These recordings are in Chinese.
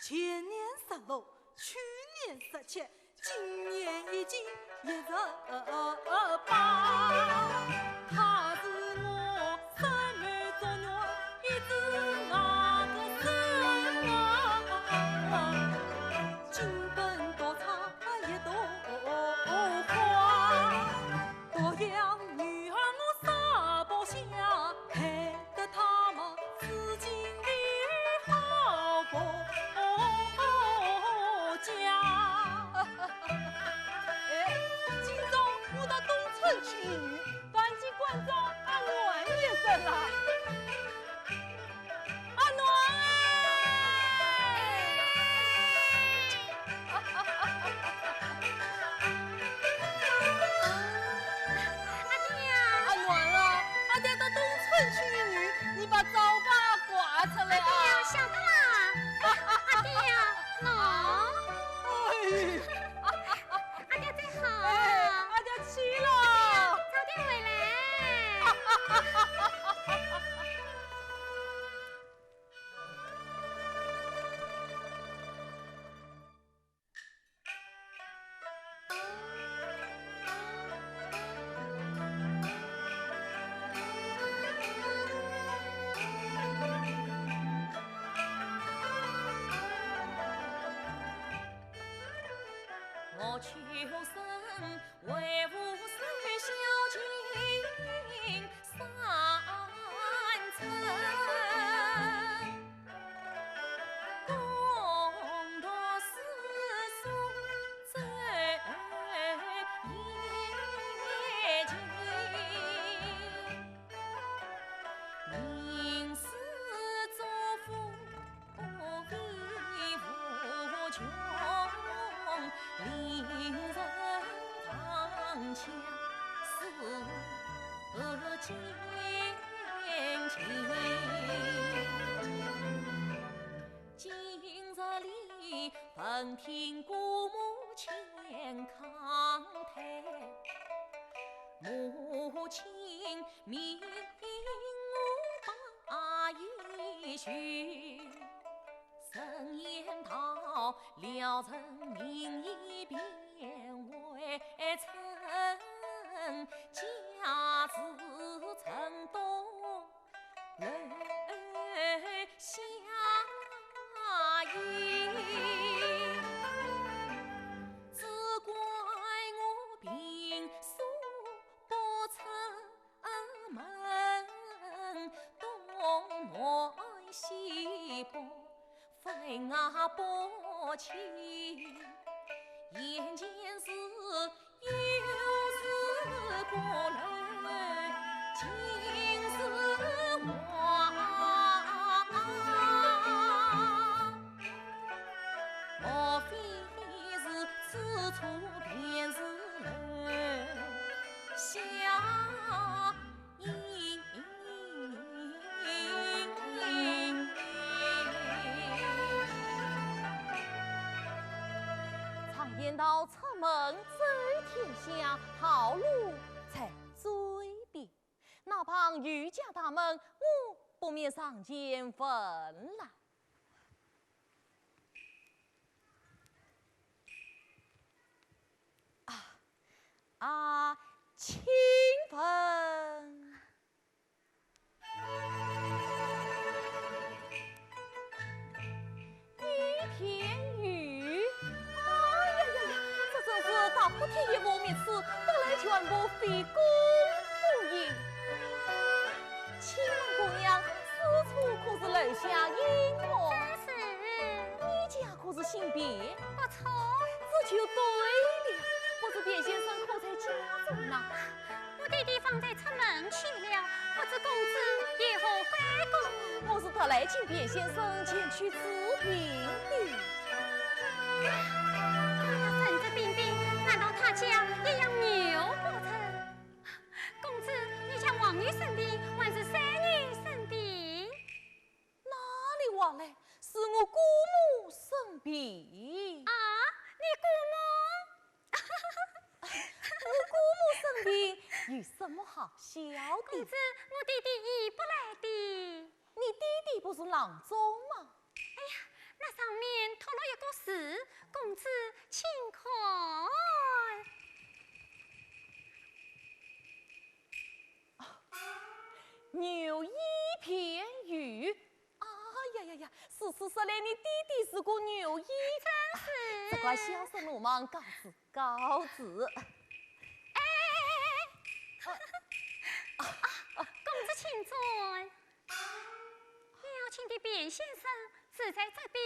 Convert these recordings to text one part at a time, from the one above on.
前年16，去年17，今年已经18。他是我三妹作女，一直那个生金本多茶也多花，多养女儿我撒包下，害得他们自己女好过家。今朝我到东村去一女，反起关照阿暖也生了。阿暖阿暖啊，阿爹到东村去一女，你把早八挂出来啊！阿爹，晓得啦。阿爹呀，喏。阿爹最好。阿爹去了，早点回来。我求生为父孙孝敬三层，共度世俗在夜间，宁死作父为父穷。令人长相思尽情，今日里闻听姑母前康台，母亲命我把一许。神言道，了人民意变为臣，家子曾东泪下咽，只怪我平素不出门，东南西北分啊拨清，眼前事有事过来，尽是话，莫非是此处便是人相依？言道出门走天下，好路在嘴边。哪旁渔家大门，我不免上前问来。请问于天宇？哎呀呀呀！天爷我面子得来全部费公夫银。亲王姑娘此处可是楼下阴谋？是，你家可是姓别？不错。这就对了，不知卞先生可在家中呢？我弟弟放在出门去了，不知公子也何归公？我是特来请卞先生前去治病的。那孙子病病，难道他家也养牛不成？公子，你家王女生病，还是三女生病？哪里话来？是我姑母生病。啊，你姑我姑母生病，有什么好笑母？公的？子，我弟弟已不来的。你弟弟不是郎中吗？那上面托了一个事，公子请看。牛一片玉。啊呀呀呀！是，来你弟弟是个牛一，真是。这块小生鲁莽告辞告辞。公子请坐。邀请的卞先生是在这边，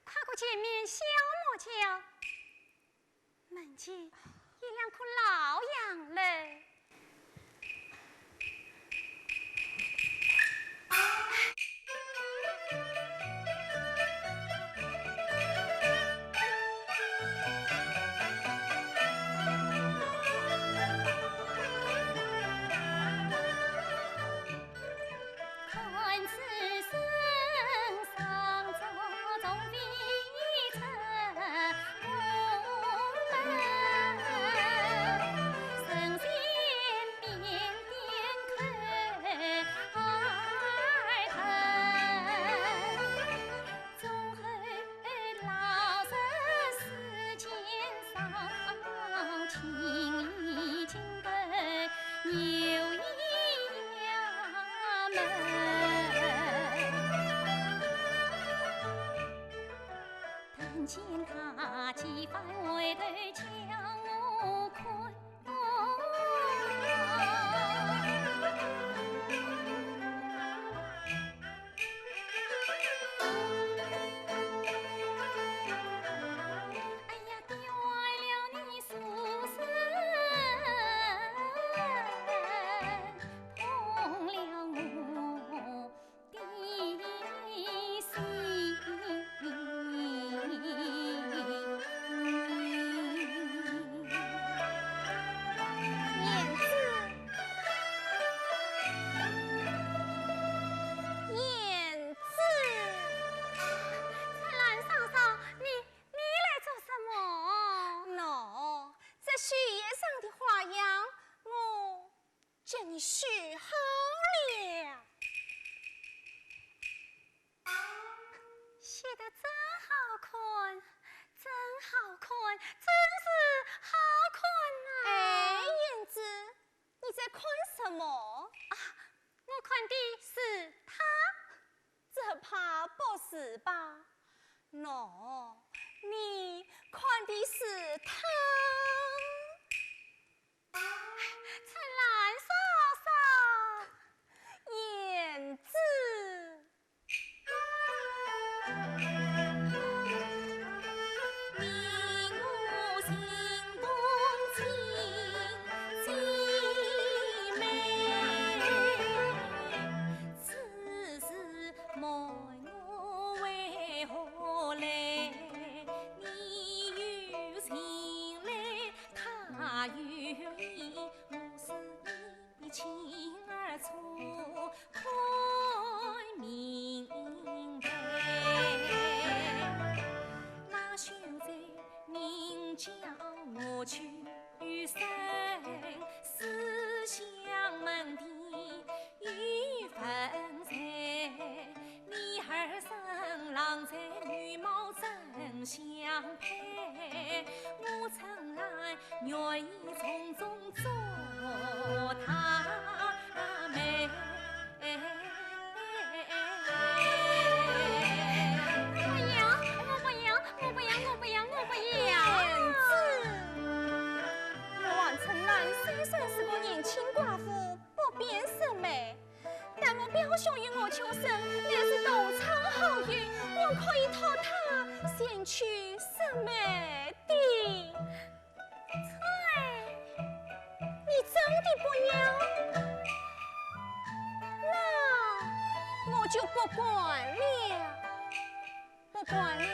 快过前面小莫家。门前有两棵老杨嘞。看此身上着重微尘无门，神仙点点开疼，终后老人世间上情意经被牛一衙门。等见他几番回头将我困，哎呀，跌坏了你书生，碰了我的心。燕子，翠兰嫂嫂，你来做什么？喏，这序页上的花样，我叫你续好了。写得真好看，真好看，真是好看哎，呐！燕子，你在看什么？我看的是他。这怕不是吧？喏，你看的是他。翠兰嫂嫂，燕子，你我心动情极美，此事问我为何来？你有情来，他有意，我是一清二楚，看明白。那秀才明叫我去生，思想门第有分财，你儿生郎才女貌真相配，我曾来愿意从中做他妹。我不要！燕子，秋生也是多藏好运，我可以托他先去审美的。翠，你真的不要？那我就不管了，不管了，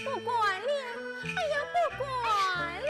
不管了，哎呀，不管了。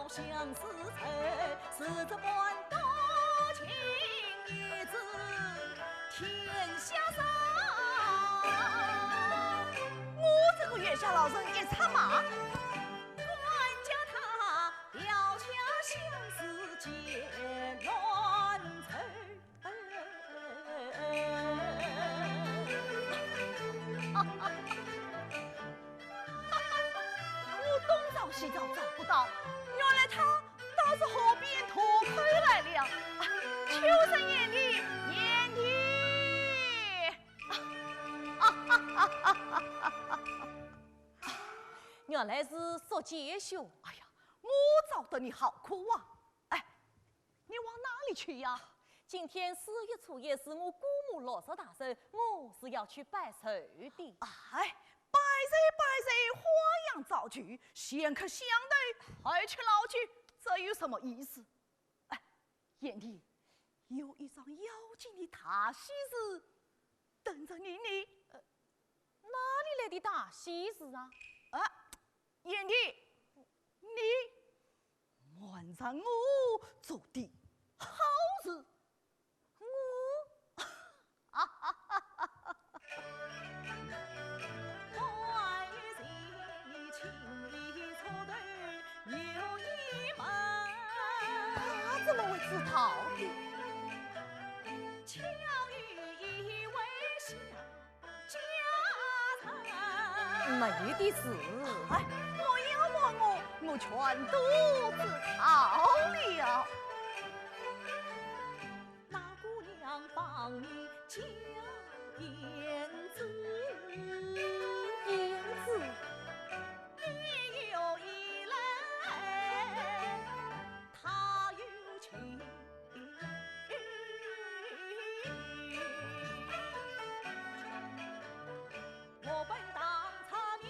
相思愁，是这般多情女子天下上。我这个月下老人一插马，管教他吊下相思结乱愁。我东找西找找不到，原来他倒是河边脱口来了。秋生眼里眼里，原来是说杰兄。哎呀，我找得你好苦啊！哎，你往哪里去呀？今天4月初也是我姑母落寿大寿，我是要去拜寿的。哎，拜谁，花样造句，先可相对，还去捞去，这有什么意思？哎，眼里有一桩要紧的大喜事等着你。哪里来的大喜事啊？啊，眼里，你瞒上我做的好事。关于这情谊错对有一门，他怎么会知道的？巧遇一位小家臣，没的事。哎，我要问我全都知道了。那姑娘帮你讲言子，言子，你有一来，他有去。我本当茶面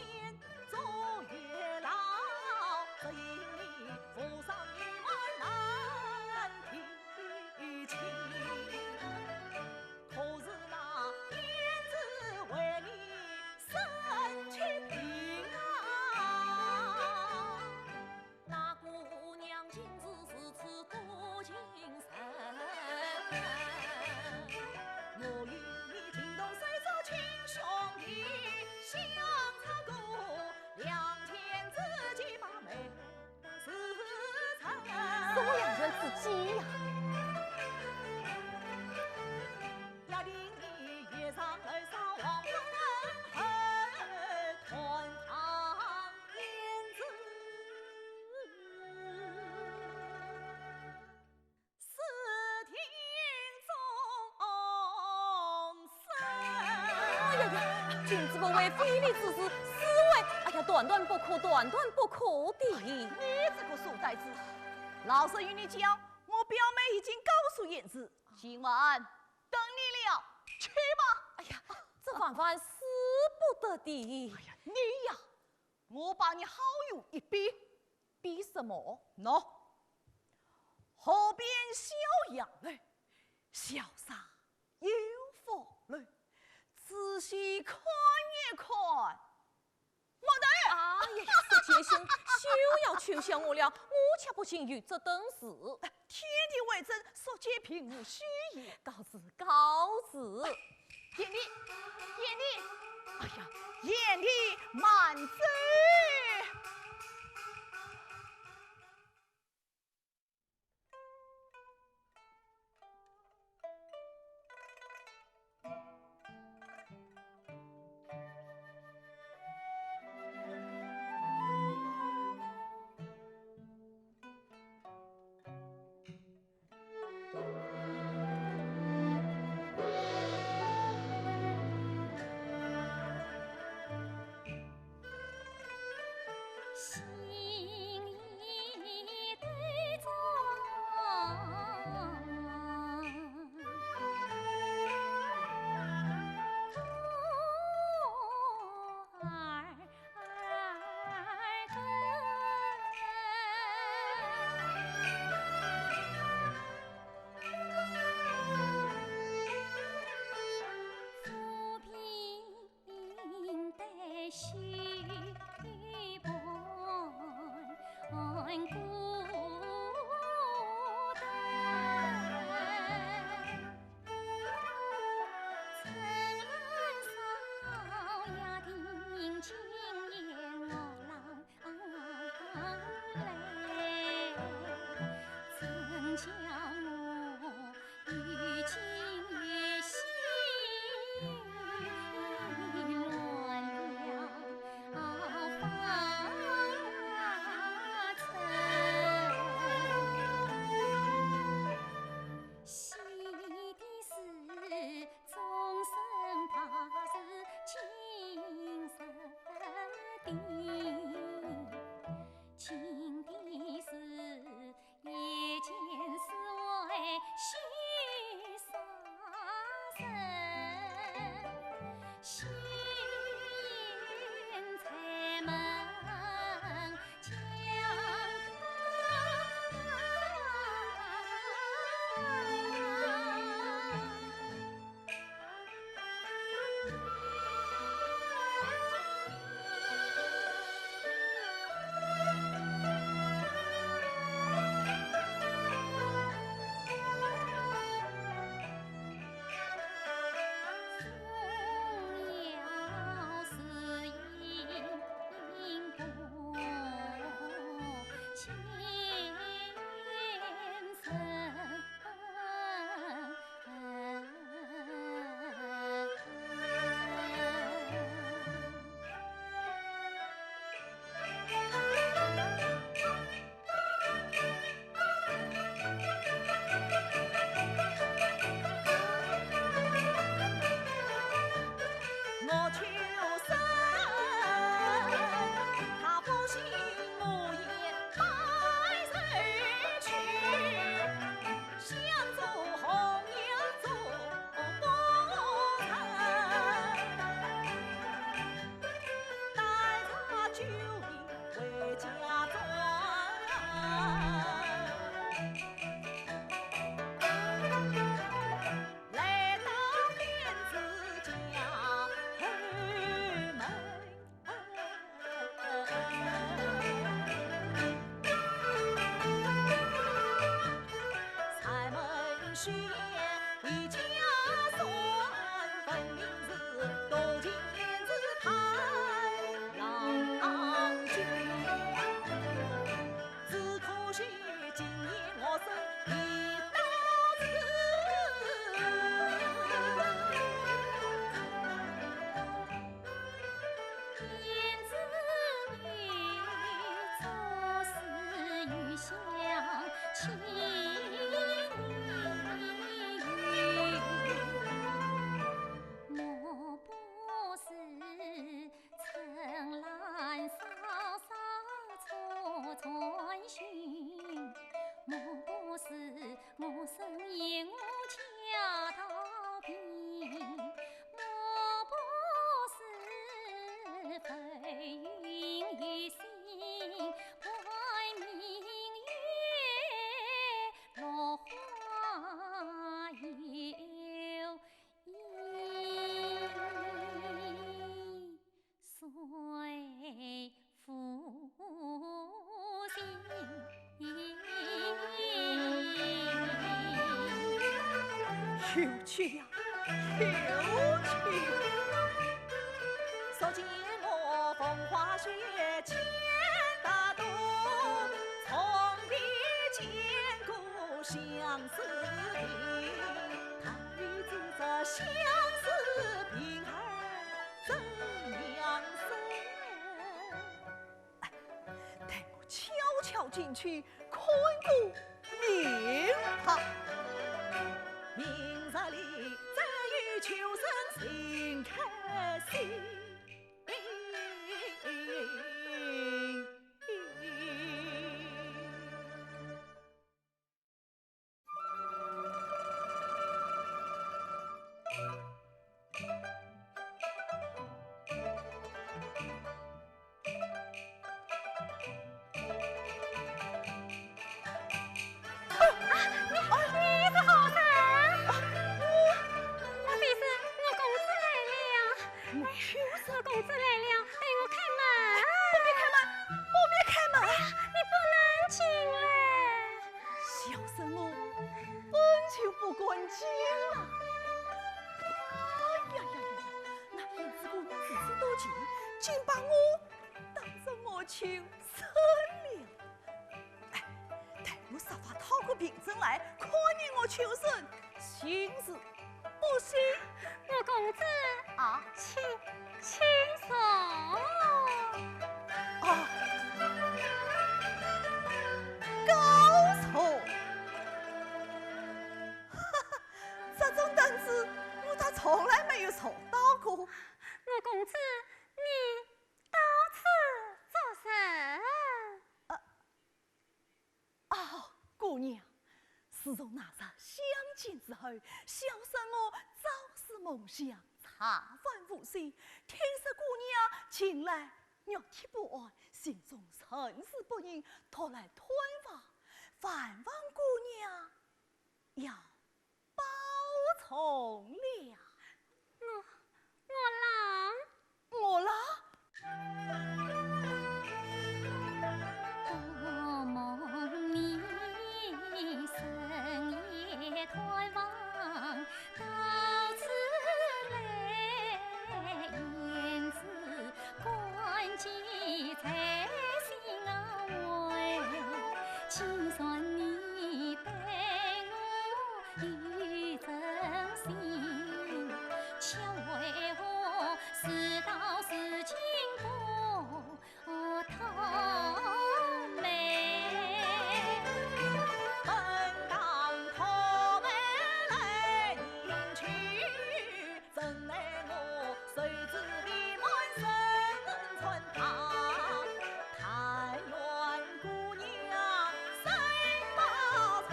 做月老，只因你府上一门难提亲。可是那胭脂为你生君子不为非礼之事，是为哎呀断断不可，断断不可的。你这个书呆子，老实与你讲，我表妹已经告诉燕子，今晚等你了，去吧。哎呀，这凡凡使不得的。哎呀，你呀，我把你好友一比，比什么？喏，河边小杨儿，潇洒有风儿，仔细看一看，没得。哎呀，是杰兄，休要求笑我了，我却不信于这等事。天地为证，所见并无虚言。告辞，告辞。燕弟，燕弟，哎呀，燕弟慢走。去呀，求去！所见我风花雪千大度，从未见过相思病。太子这相思病儿怎样生？待我悄悄进去看顾明堂。明日里再与秋生行开心。竟把我当成我求生了。哎，待我设法讨个病症来，可令我求生，行事不行。我公子啊，请坐。啊，高错！哈哈，这种凳子我倒从来没有坐到过。我公子，你到此做甚？哦，姑娘，自从那日相见之后，小生我早是梦想，茶饭无心。听说姑娘近来肉体不安，心中甚是不宁，托来探望，烦望姑娘要保重了。我啦。多梦你深夜探望，到此来，言辞关机在心怀，请算你对我有真心，却为何事到事情不透眉？门当叩门来迎去，怎奈我谁知闭门生存堂？但愿姑娘身把从，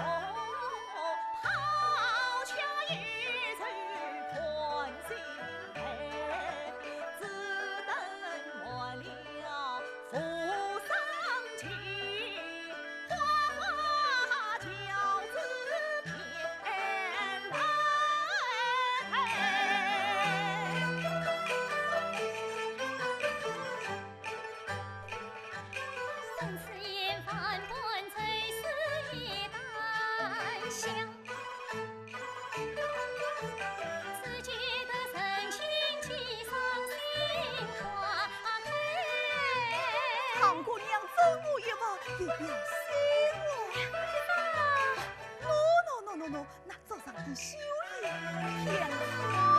抛下一句宽心陪，只等我了扶上去，花轿子偏来。生死言翻滚，最是一担香。只觉得身心气上心花开。唐姑娘赠我一碗，以表心我。喏，那桌上的酒宴偏好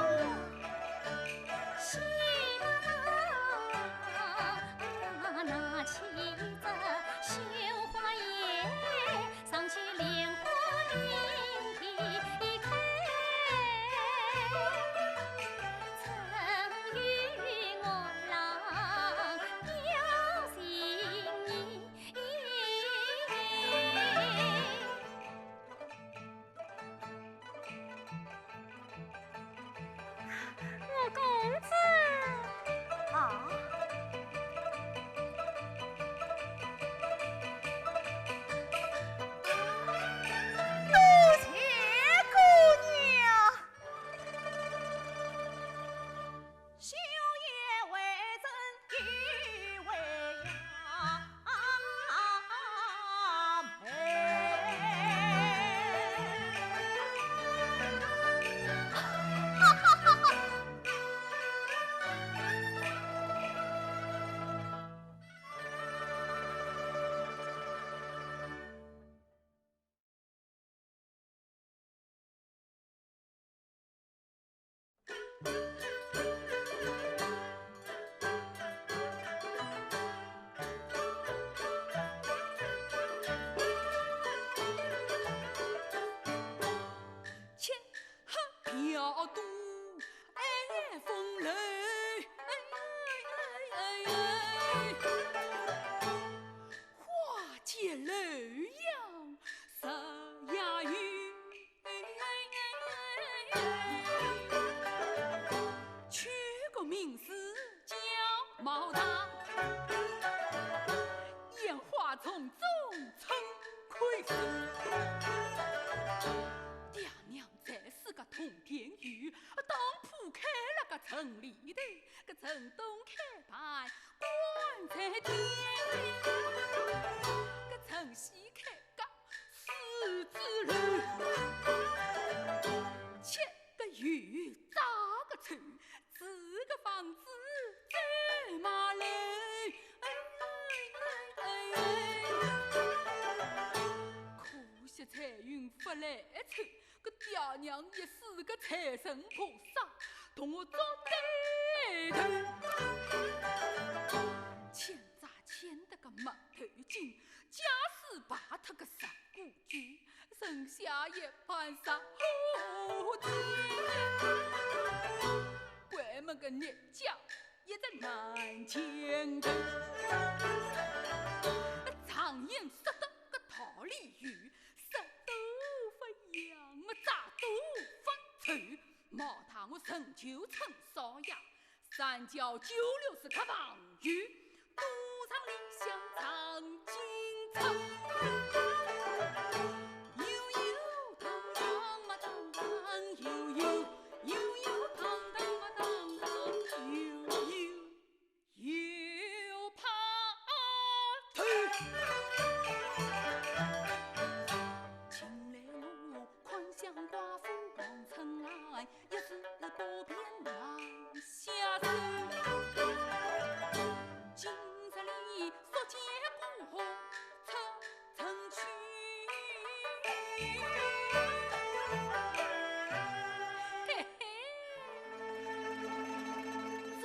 啊。喜得拿起这绣花叶，上去莲花名一开，曾与我郎表心意。我公子。城里头，个城东开牌关在天，个城西开个狮子楼，七个月扎个船，四个房子在马楼。可惜财运不来凑，个爹娘也是个财神菩萨，同我做对头。欠债欠得个没头劲，假使败脱个十股军，剩下一盘杀后天。关门个日脚也在南前头，常言说得个道理有，食豆腐养我炸豆腐臭，毛他我成就成少爷，三教九流是个朋友，赌场里想唱金唱，悠悠堂堂嘛堂堂，悠悠悠悠堂堂嘛堂堂，悠悠又怕头。近来我看向寡妇望城来，一时不便难下手。今日里所见过出城去，嘿嘿，真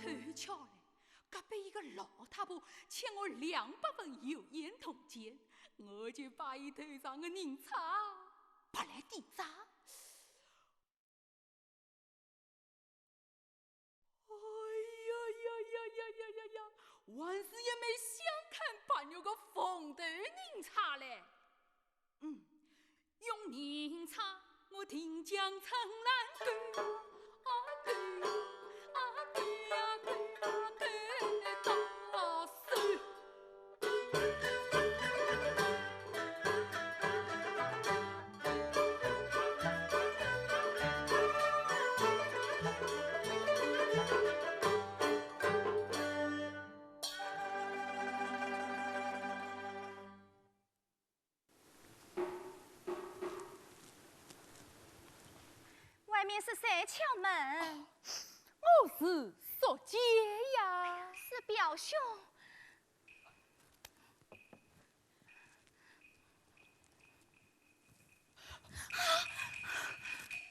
凑巧嘞！隔壁一个老太婆欠我200份油盐铜钱，我就把伊头上的人差拔来抵债。万事也没想看办有个风头人差嘞。用人差我听江城南歌，啊歌啊歌啊歌啊歌大手。外面是谁敲门？我是索姐呀，是表兄。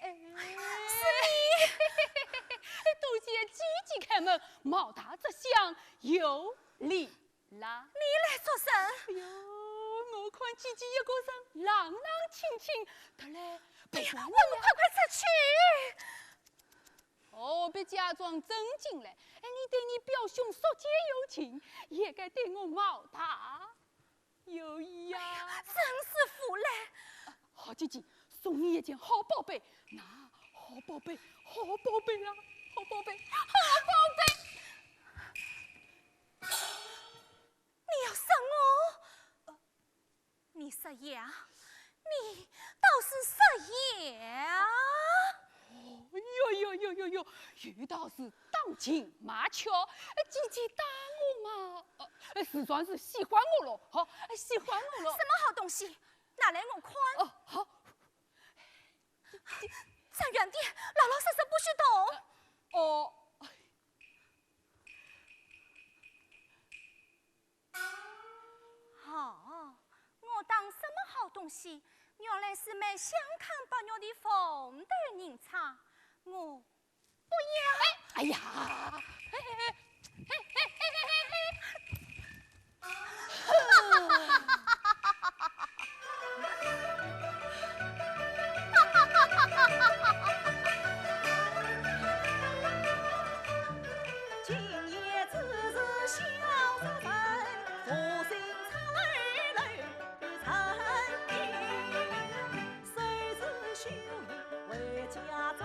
是你！杜姐积极开门，毛大这厢有礼啦。你来做甚？哎呀，我看姐姐一个人朗朗清清，得来别管我们快快出去！哦，别假装正经嘞！哎，你对你表兄说姐有情，也该对我毛大有意呀。真是服了！好姐姐，送你一件好宝贝，那好宝贝，好宝贝啦，好宝贝，好宝贝！你要杀我？你杀爷？你倒是杀爷啊！哟，遇到是当亲麻巧，姐姐打我嘛，是算是喜欢我了，好，喜欢我了。什么好东西？拿来我看。哦，好。站远点，老老实实不许动。哦。好，我当什么好东西？原来是买香康八肉的风头人差，我不要。哎呀，今夜子是小人人，福星苍儿泪成冰，谁知秀英为家庄。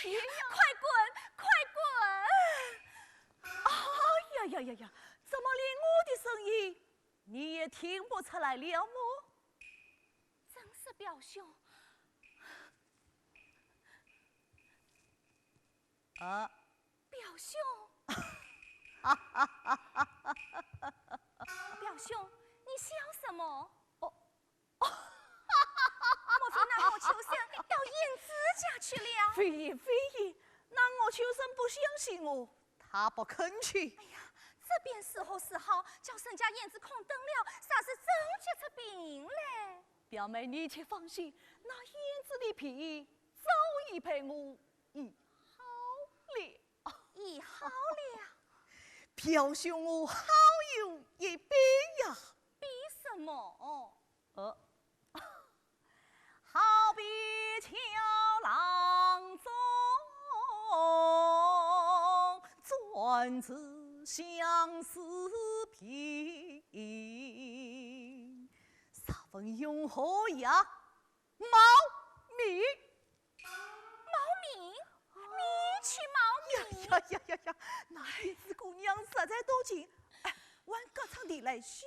快滚，快滚！哎呀，怎么连我的声音你也听不出来了么？真是表兄。表兄，表兄，你笑什么？莫非那我秋生要演指甲去了？非也，那我秋生不相信我，他不肯去。哎呀，这便时候是好，叫沈家燕子空等了，啥是真结出病来？表妹，你且放心，那燕子的皮早已陪我医好了。医好了。表兄，我好有一比呀。比什么？好比桥郎中转自相思平，啥分永和呀？茂名。呀！那燕子姑娘实在多情，往歌场地来修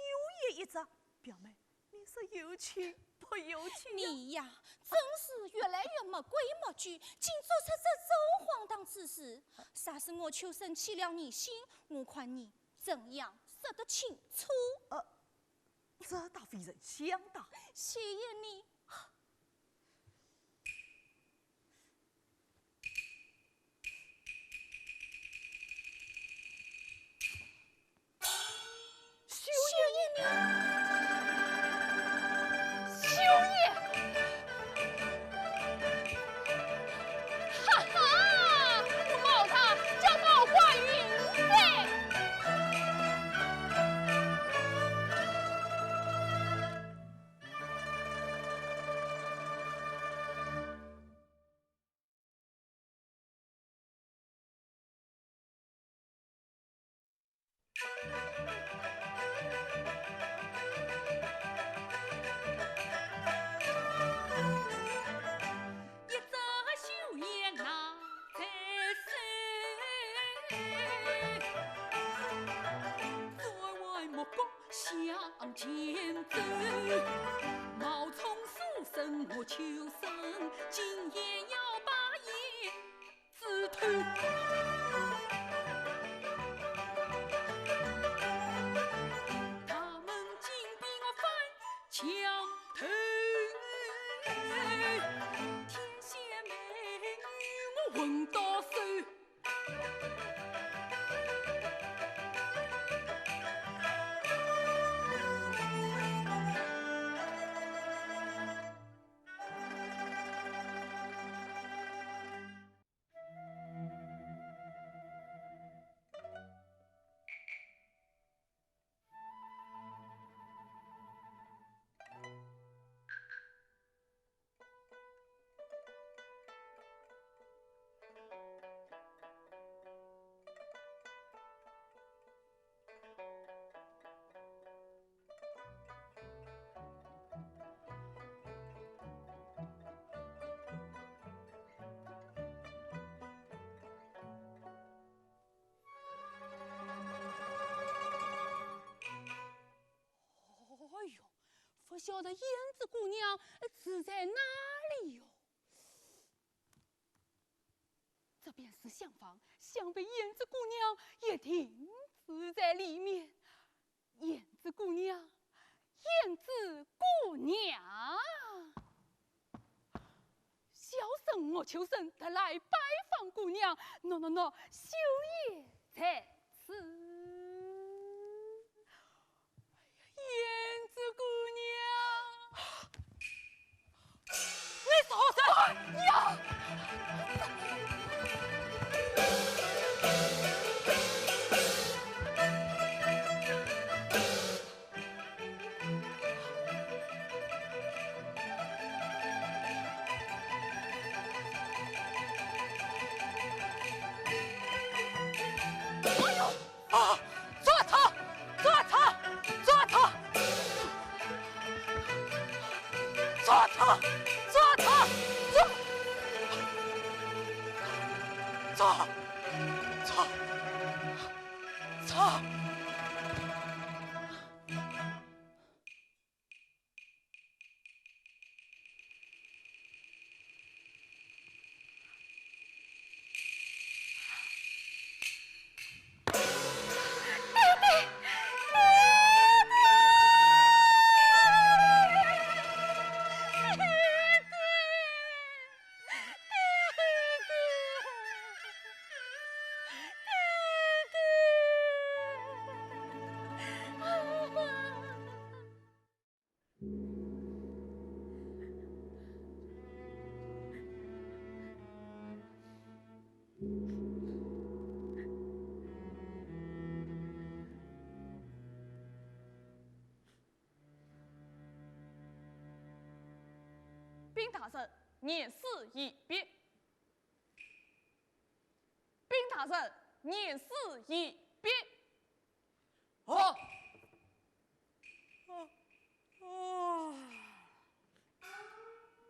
演一场。表妹，你是有情不有情？你呀，真是越来越没规没矩，竟做出这种荒唐之事。啥是我求生起了你心？我看你怎样说得清楚？这倒非人想到。谢谢你。向前走，冒充书生我求生，今夜要把燕子偷。他们竟逼我翻墙头，天仙美女我闻到手。不晓得燕子姑娘住在哪里哟？这便是厢房，想必燕子姑娘一定住在里面。燕子姑娘，燕子姑娘，小生我求生特来拜访姑娘，喏，休夜在此。燕子姑娘，你说什么呀？操！操！操！禀大人，年事已毕。禀大人，年事已毕。哦。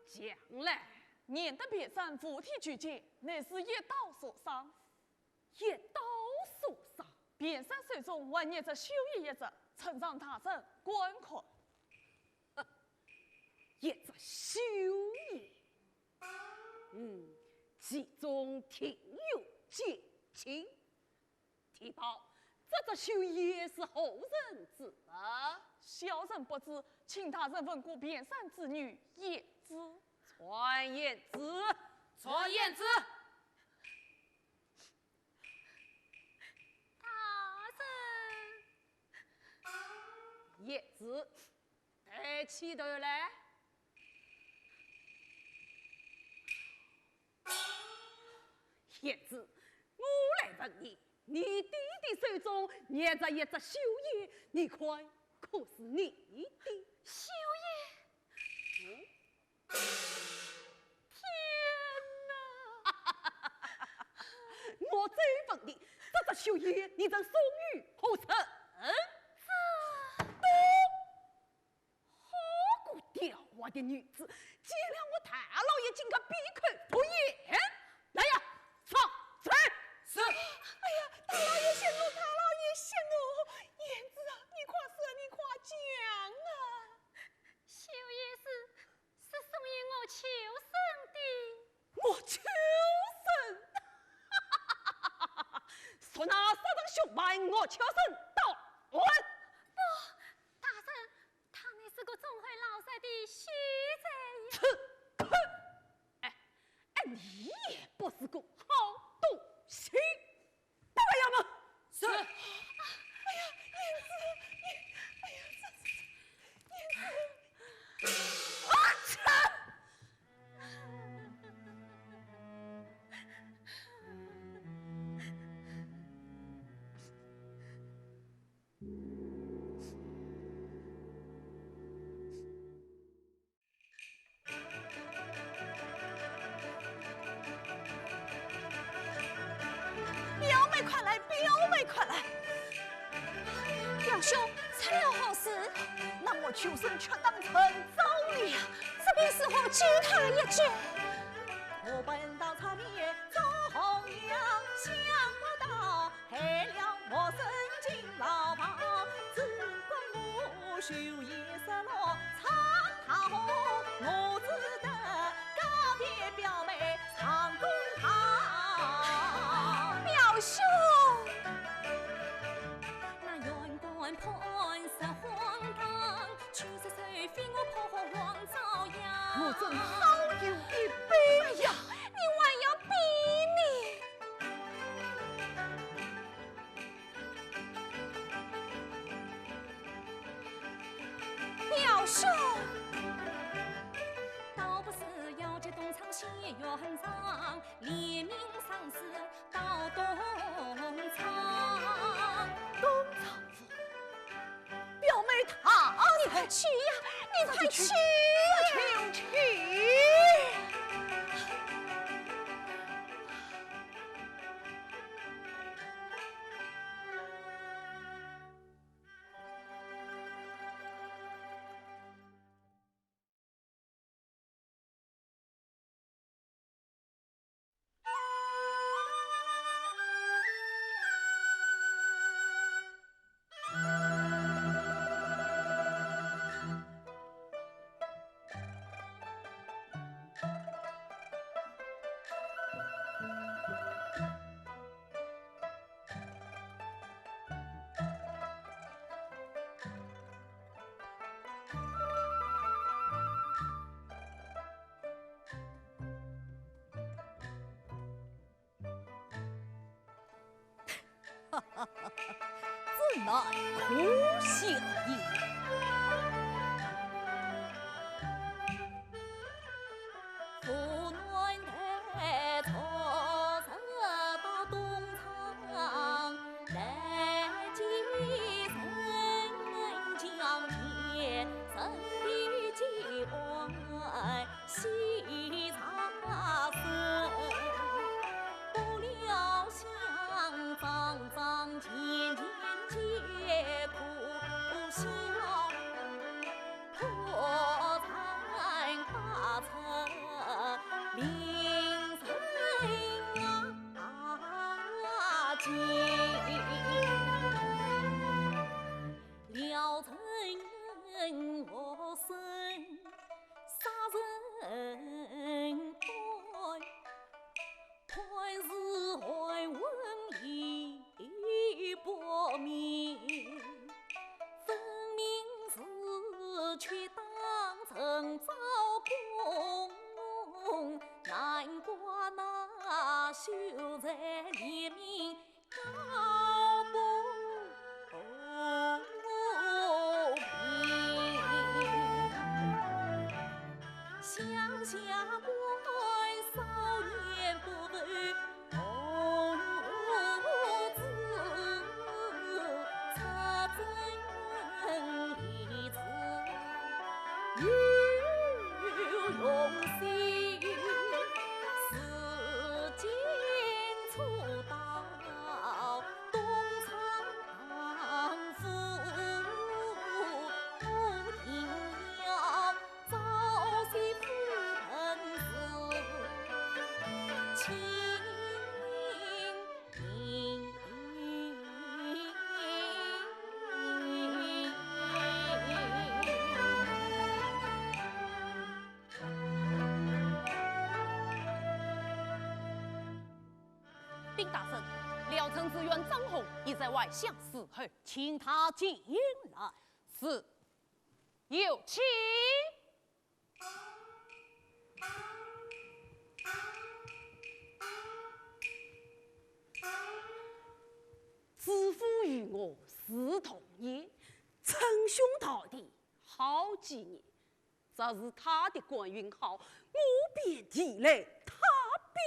将来念得别山附体举荐，乃是一刀所伤。一刀所伤，边山水中还捏着修一叶子，呈上大人观看。一只修爷，其中挺有奸情。提报，这只修爷是何人子啊？小人不知，请大人问过边山之女叶子。传言子，传言子。叶子，抬起头来。叶子，我来问你，你弟弟手中捏着一只修爷，你看可是你的修爷？天哪！我再问你，这只修爷你曾送与何人？好个狡猾的女子，见了我大老爷竟敢闭口不言！来呀，上嘴！是。哎呀，大老爷息怒，大老爷息怒！燕子啊，你快说，你快讲啊！修爷是送与我求生的。我求生！说那杀人凶犯，我求生到案。不，大人，他乃是个忠厚老实的许贼。哼！哎，你也不是个好东西！打呀嘛！是。哎呀，燕子，哎呀，燕子，啊切！表妹快来，表妹快来！表兄，参了好事，那我求生却当成走了。这便是我救他一绝。我本到草面走红娘，想不到害了我身进牢房，只怪我修也失落苍堂红，我只得告别表妹长公堂。表兄，那员官判实荒唐，却是谁非我破黄朝阳。我正好有一杯呀！你还要逼你？表兄，倒不是要借东厂写元章，联名上市到东厂。东厂府，表妹她，你快去呀！你快去！求去！来可笑也。父暖的错是到东厂来继承将天生的机关西茶生，不料想脏脏钱钱皆苦笑。破产八成临深尽，了尘我身杀人官，官是害文理不明。分明是去当成糟工，难怪那秀才列名高不平。乡下官少年不对童子，查证理智有用心，时间初到东厂府，不停了朝夕赴盆子，清明。丁大生，辽城之员张宏已在外相侍候，请他进来。是，有请。知府与我是同业，称兄道弟好几年。这是他的官运好，我便地雷，他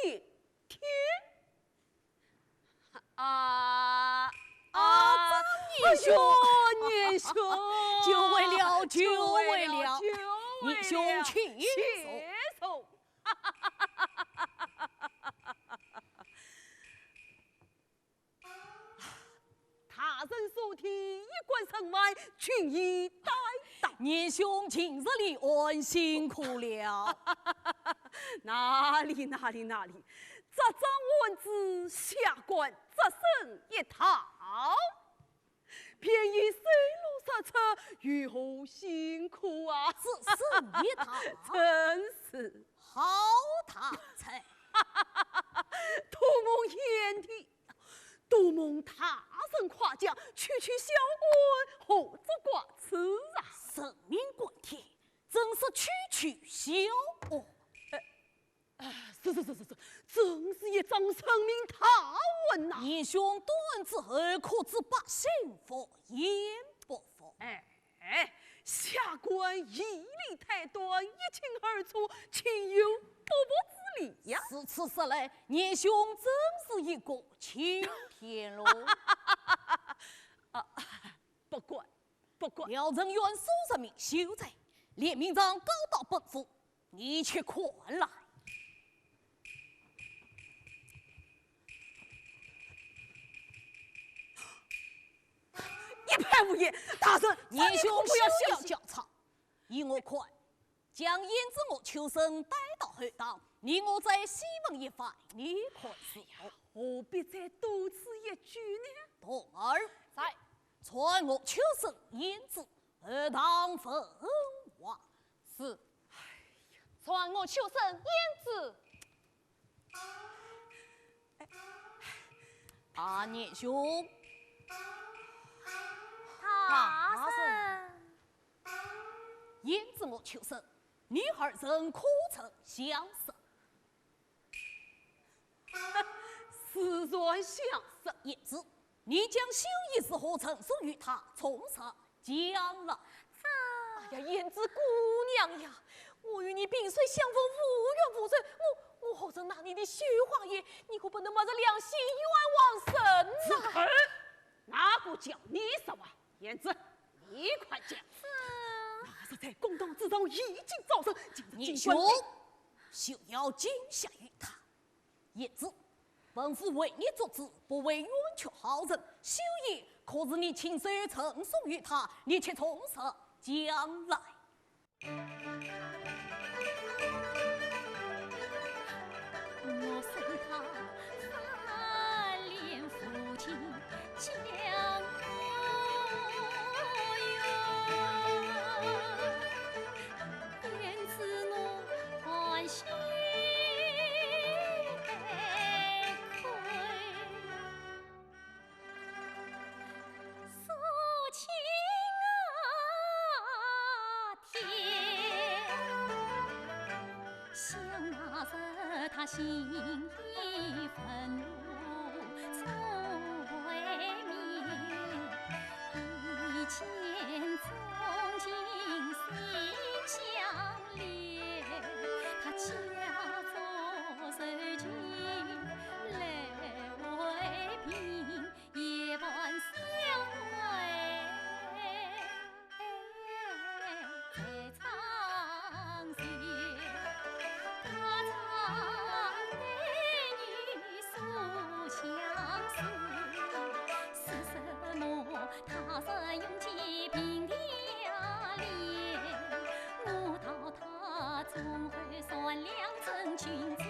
便天。年兄，年兄，久违了，久违了，年兄请送。他人所听，一贯城外，群以待当。年兄今日里安辛苦了。哪里？这张文字下官只身一套，便已水落石出，如何辛苦啊！只身一套，真是好大才。托梦天地，多蒙他人夸奖，区小官何足挂齿啊！神明管天，真是区小官。是，真是一张生命大文呐！年兄断之后，可知百姓服言不服？下官义理太短，一清二楚，情有不之理呀。此时来，年兄真是一个晴天喽！不管。辽城院数十名秀才，列名章告到本府，你去看来。一派无言，大人，年兄不要休要交叉，依我看，将燕子我秋生带到后堂，你我在西门一番，你看是好。何必再多此一举呢？童儿在传我秋生燕子后堂分话。是，传我秋生燕子。年兄。大生，燕子我求生，你二人可曾相识？自然相识。燕子，你将修一事何成送与他，从此将来。哎呀，胭脂姑娘呀，我与你萍水相逢，无怨无罪，我何曾拿你的虚话言？你可不能冒着良心冤枉神呐！哪个叫你说话？胭脂，你快讲！那是在公堂之中一经造成，你兄休要惊吓于他。胭脂，本府为你做主，不为冤屈好人。修爷可是你亲手赠送于他，你且从实将来。我送他三连父亲将我愿赐我欢喜亏，诉情天，想那时他心已愤怒从未眠，以前从今心相连，他假作受尽来为凭，夜晚相会在长线。他常对你诉相思，是什么？他是用计平天脸。我道他总会善良真君子，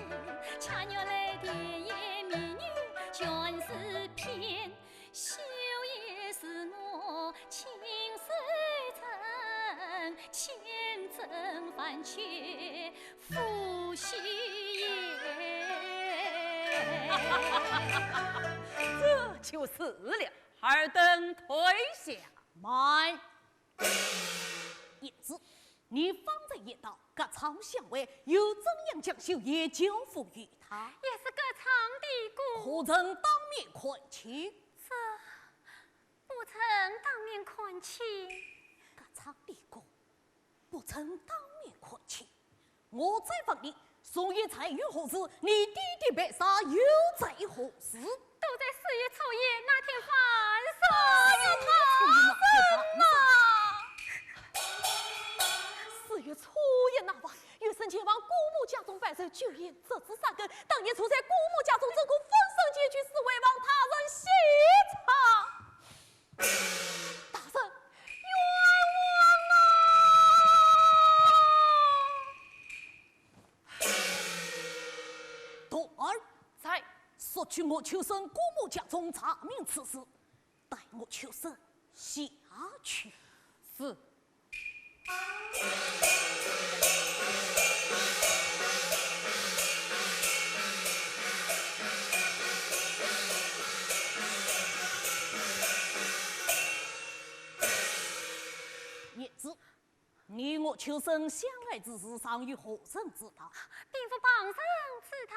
恰鸟来甜言蜜语全是骗。休也是我亲手赠，千真万确夫婿也。这就是了。尔等退下。慢，胭脂，你方才言道，各曹相位有怎样将修爷交付于他？也是个长的故，可曾当面恳请？这不曾当面恳请。各场的故，不曾当面恳请。我再问你，宋月才于何时？你弟弟被杀又在何时？都在4月初一那天发生。4月初一那晚，有生前往姑母家中拜寿，就因这次杀根，当年处在姑母家中，这股风声结局，是为望他人谢场。大圣，徒儿在索取我求生姑母家中查明此事，待我求生下去。是。叶子，你我求生相爱之事，尚与何人知道？并非旁人知道。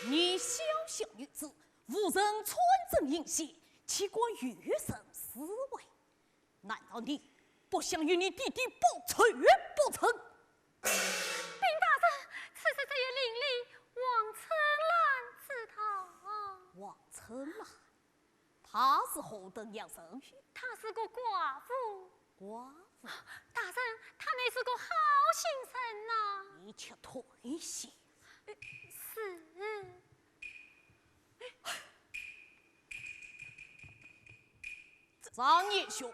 你小小女子，无人穿针引线，岂过余生思维？难道你不想与你弟弟报仇不成？禀大人，此事只有邻里王春兰知道。王春兰，她是何等样人？她是个寡妇。寡妇？大人，她乃是个好心人呐。你且退下。是。张叶兄，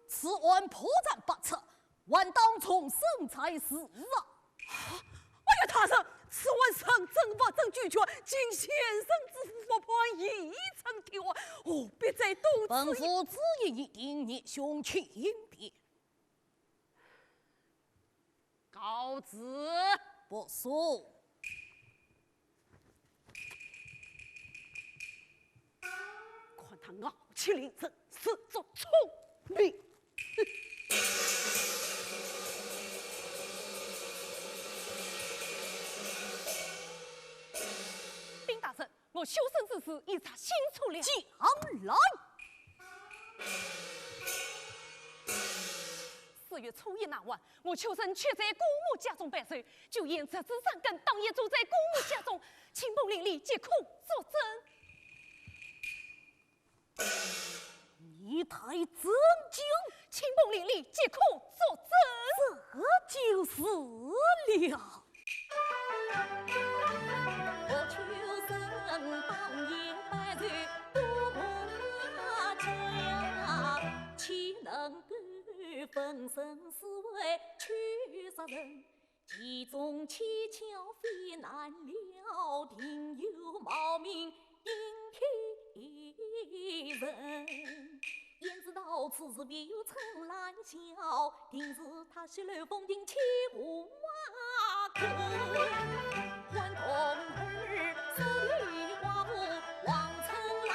此案破绽百出，万当重审才是啊！哎呀，大人，此案上证物证俱全，经先生之父法判已成条案，何必再多此？本府旨意已定，叶兄请便。告辞。不送。看他傲气凌人，实作聪明。求生之事已查清楚了。将来4月初1那晚，我求生却在姑母家中拜寿，就沿着枝上根，当夜住在姑母家中，亲朋邻里皆可作证。你太真经，亲朋邻里皆可作证。这就是了。我求生当夜拜寿姑家，岂能够分身思维去杀人？其中蹊跷非难料，定有冒名引欺人。焉知道此事必有陈兰笑，定是他泄露封顶欺我瓦克。还童儿手里寡妇王成兰，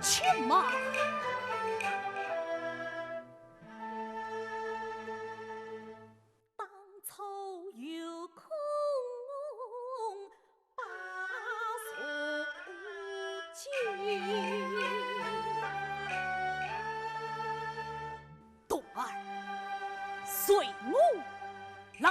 且慢。当初有空把手机。冬儿，随我来。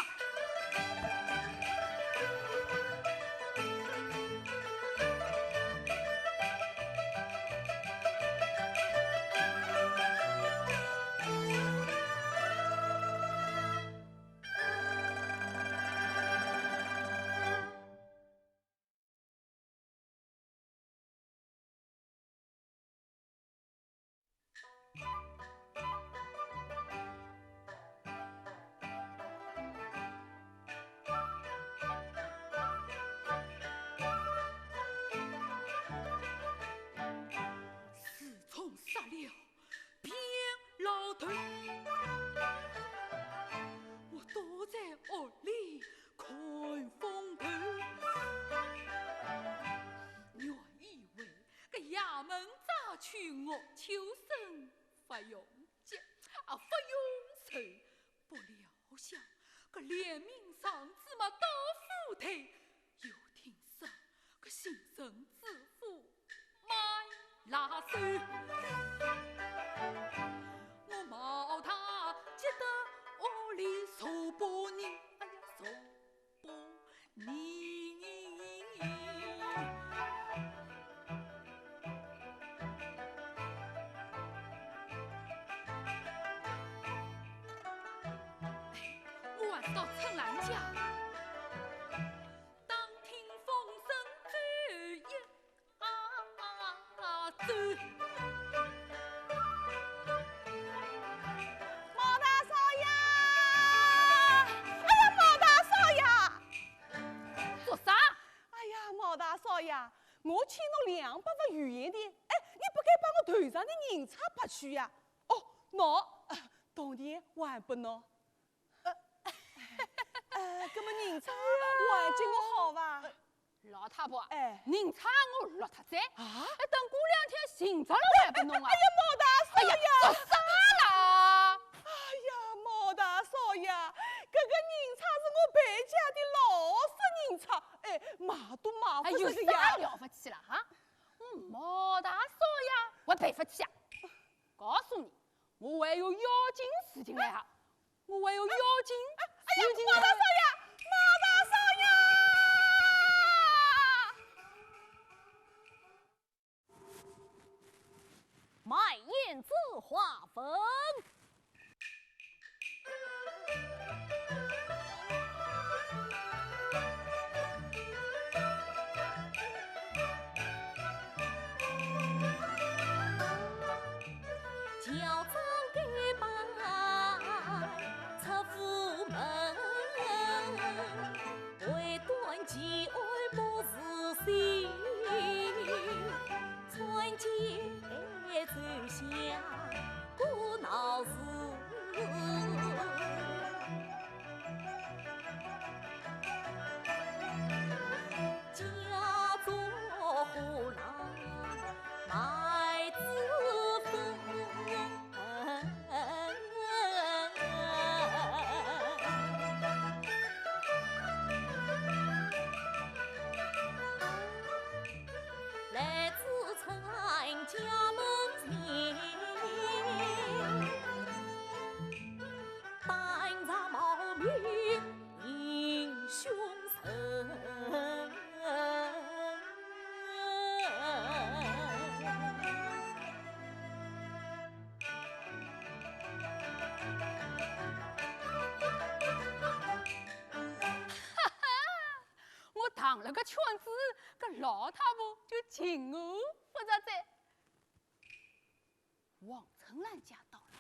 杀了边老头，我躲在屋里看风头。原以为个衙门抓取我求生发用金，发用酬，不料想个连名上子嘛到府台，又听说个新生之妇卖拉手。我冒他接得屋里数百年，哎呀数百年。我还是到陈兰家，当听风声走走。我欠侬200万元银锭，哎，你不该把我头上的银钗拔去呀？哦，喏，当年还不侬。搿么银钗还给我好伐？老太婆，哎，银钗我落脱在，啊，等过2天寻着了还不弄啊？哎呀，毛大少爷，做啥啦？哎呀，毛大少爷，搿个银钗是我陪嫁的老式银钗，哎，买都买不有这个呀。啥了不起了哈？我毛大少爷，我赔不起啊！告诉你，我还有要紧事情来哈，我还有要紧事情来。毛大少爷，毛大少爷，卖燕子花粉。叫张给拜出府门，为断其爱不是心，穿街走巷过闹市。家作虎郎卖子分，圈子，个老太婆就情我不着在。王春兰家到了，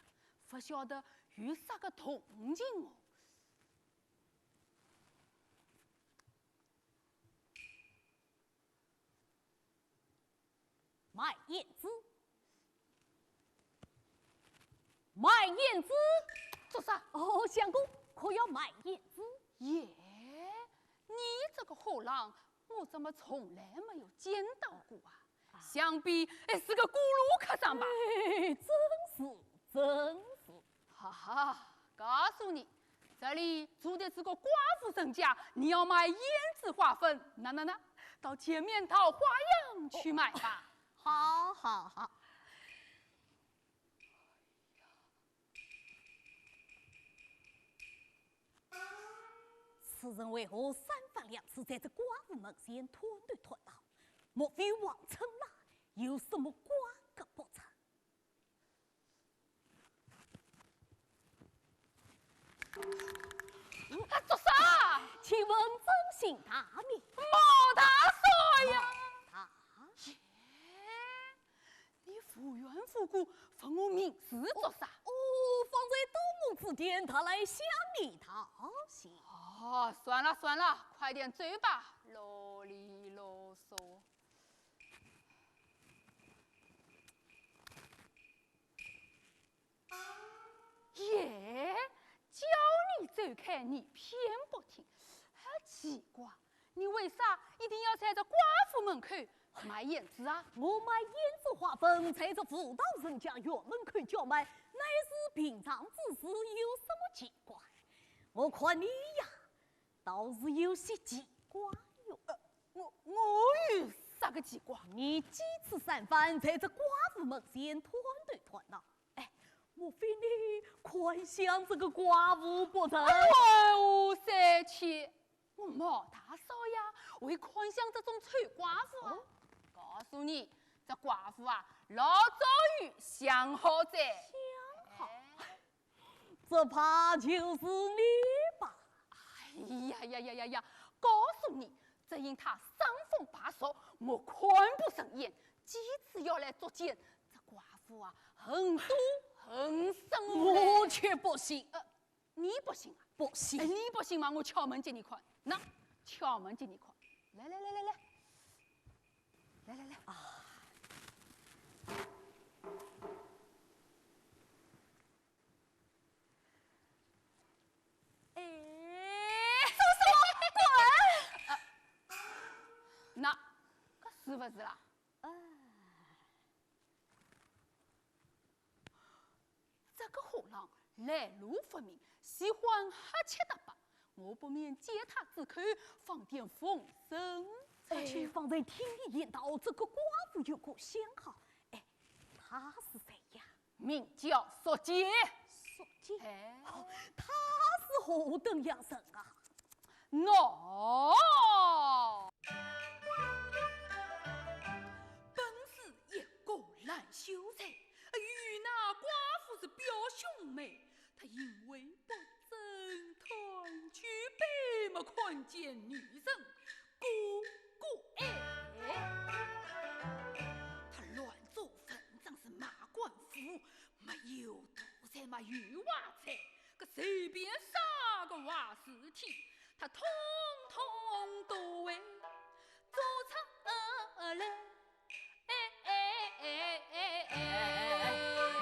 不晓得有啥个动静哦。卖燕子，卖燕子，做啥？哦，相公可要卖燕子？耶，你这个货郎，我怎么从来没有见到过啊？想必是个咕噜客上吧？哎，真是。哈哈，告诉你，这里住的是个寡妇人家，你要买胭脂花粉，那，到前面桃花洋去买吧。好好好。此人为何三番两次在这寡妇门前团队团闹？莫非王成啦有什么瓜葛不成？做啥？请问真姓大名？毛大帅呀！耶，你无缘无故问我名字做啥？哦，放在东门之间，他来向你讨喜。哦，算了，快点追吧，啰里啰嗦。耶，叫你走开，你偏不听，还奇怪，你为啥一定要在这寡妇门口卖胭脂啊？我买胭脂花粉，在这妇道人家院门口叫卖，乃是平常之事，有什么奇怪？我看你呀，倒是有些奇怪哟。我有啥个奇怪？你几次三番在这寡妇门前团队团闹，哎，莫非你宽向这个寡妇不成？我三七，我毛大少呀，为宽向这种丑寡妇啊！告诉你，这寡妇啊，老早于相好者。相好，这怕就是你吧？哎呀！告诉你，只因他伤风发烧，我看不顺眼，几次要来捉奸。这寡妇啊，很毒很深。我却不信。你不信啊？不信。你不信吗？我敲门给你看。那，敲门给你看。来啊！那，可是不是啦？这个货郎来路不明，喜欢黑吃的吧？我不免借他之口，放点风声。去放在厅里言道，这个寡妇有个相好。哎，他是谁呀？名叫索杰。索杰。哎，他是何等样人啊？本是一个烂秀才，与那寡妇是表兄妹。他因为不争团聚，被没看见女人爱。他乱做文章是马官府，没有独菜嘛鱼娃菜，个随便啥个娃事体，他统统都为做出来。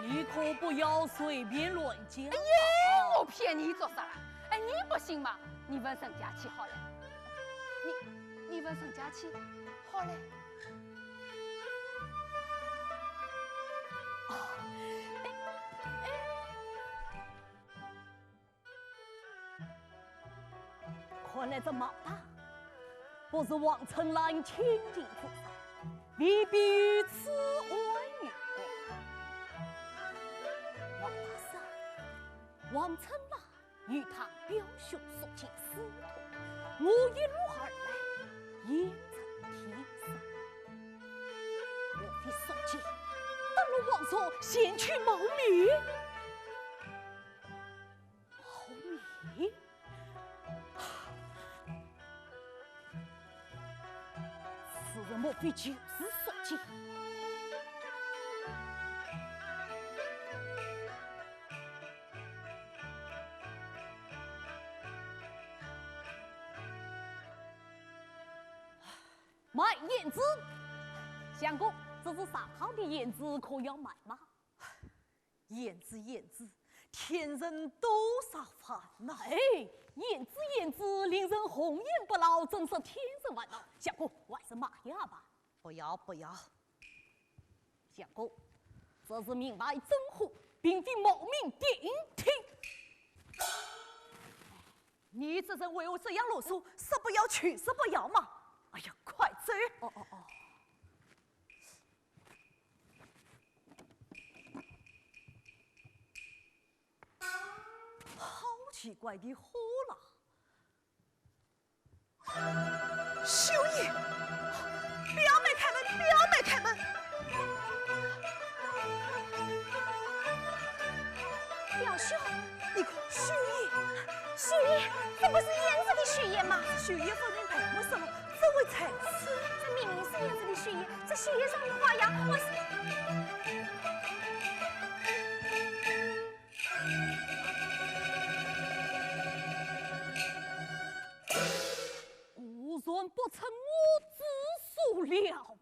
你可不要随便乱讲。我骗你做啥啦？你不信嘛？你问沈佳琪好了。你问沈佳琪好了。看来这毛大不是王成兰亲近之上，未必于此外遇过。王大嫂，王成兰与他表兄所见私通，我一路而来，也曾提防。莫非所见登陆王所，先去谋灭？谋灭？非就是所见。卖燕子，相公，这是上好的燕子，可要买吗？燕子，天人多少烦恼。哎，燕子，令人红颜不老，真是天人万恼。相公，还是买呀吧。不要，相公，这是明白真货，并非冒名顶替。你这人为我这样啰嗦，是不要去，是不要嘛？哎呀，快走！哦。好奇怪的货了！秀爷，表妹开门！表兄，你看秀爷，雪爷，这不是燕子的雪爷吗？秀爷夫人陪我什么？这位才是。这明明是燕子的雪爷，这雪爷上的花样，我是。无人不成我之所料。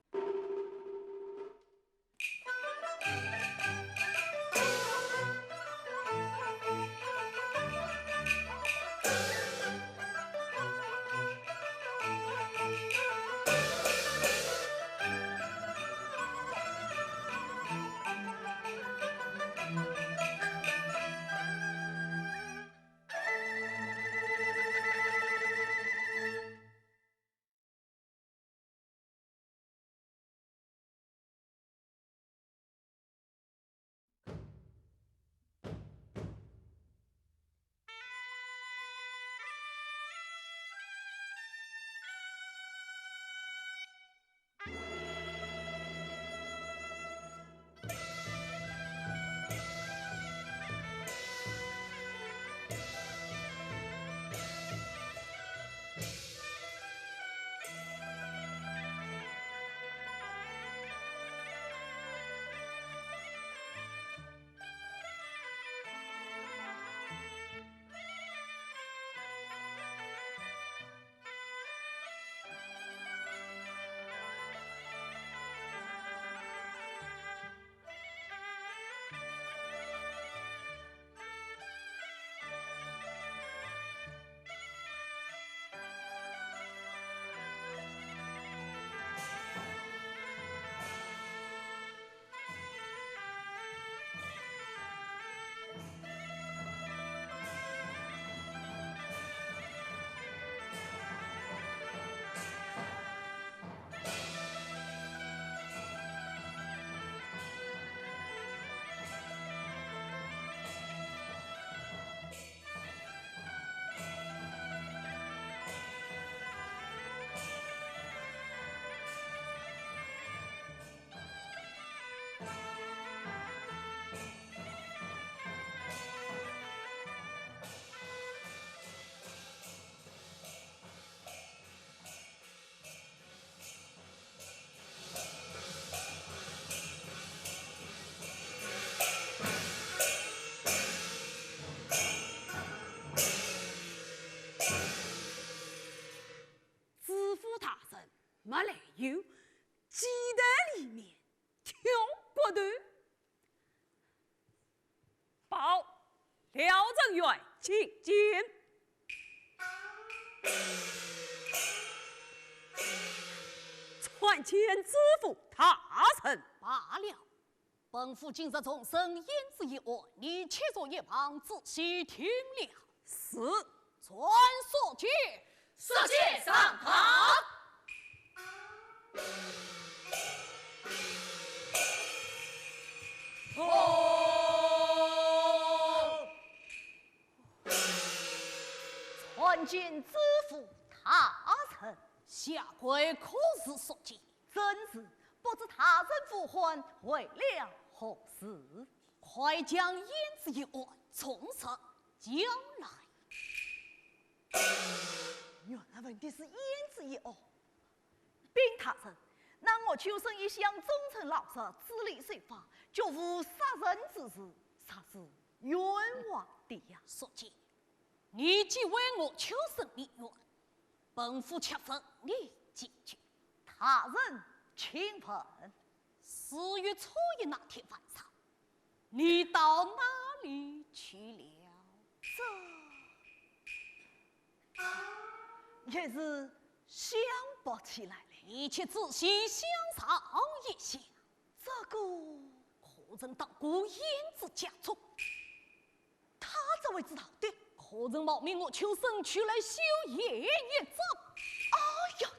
没来由，鸡蛋里面挑骨头。报廖正元，请见。传千知府大臣。罢了，本府今日重申燕子一案，你且坐一旁仔细听了。是。传所见。速见上堂。传见知府大臣，下跪可是所见？真是不知他人复婚为了何事？快将燕子一案从实将来。原来问题是燕子一案，禀大人，那我秋生一向忠诚老实，治理税法，绝无杀人之事，杀是冤枉的呀。所见，你既为我秋生立冤，本府却分你解决。他人请问4月初1那天晚上，你到哪里去了？这也是想不起来了。你且仔细想上一下，这个可曾到过燕子家中？他怎会知道的？可曾冒名我秋生去来修夜一遭？哎呀，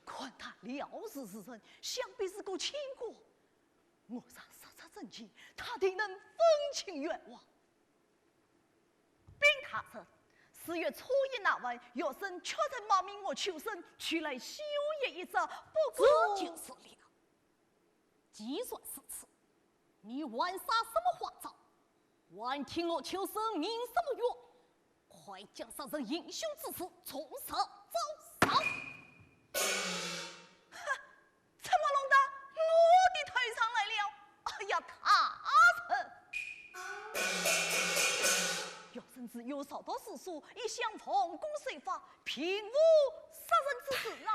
看他了事之人，想必是个亲国。我上杀杀正气，他定能风情冤枉。并他说4月初1那晚，药生确曾冒名我秋生去来修夜一遭，不过这就是了。既算是此，你玩耍什么花招？玩听我秋生明什么冤？快将杀人英雄之事从实招上！怎么弄到我的头上来了？哎呀，他臣！药生只有少到世俗，一向奉公守法，平无杀人之事啊！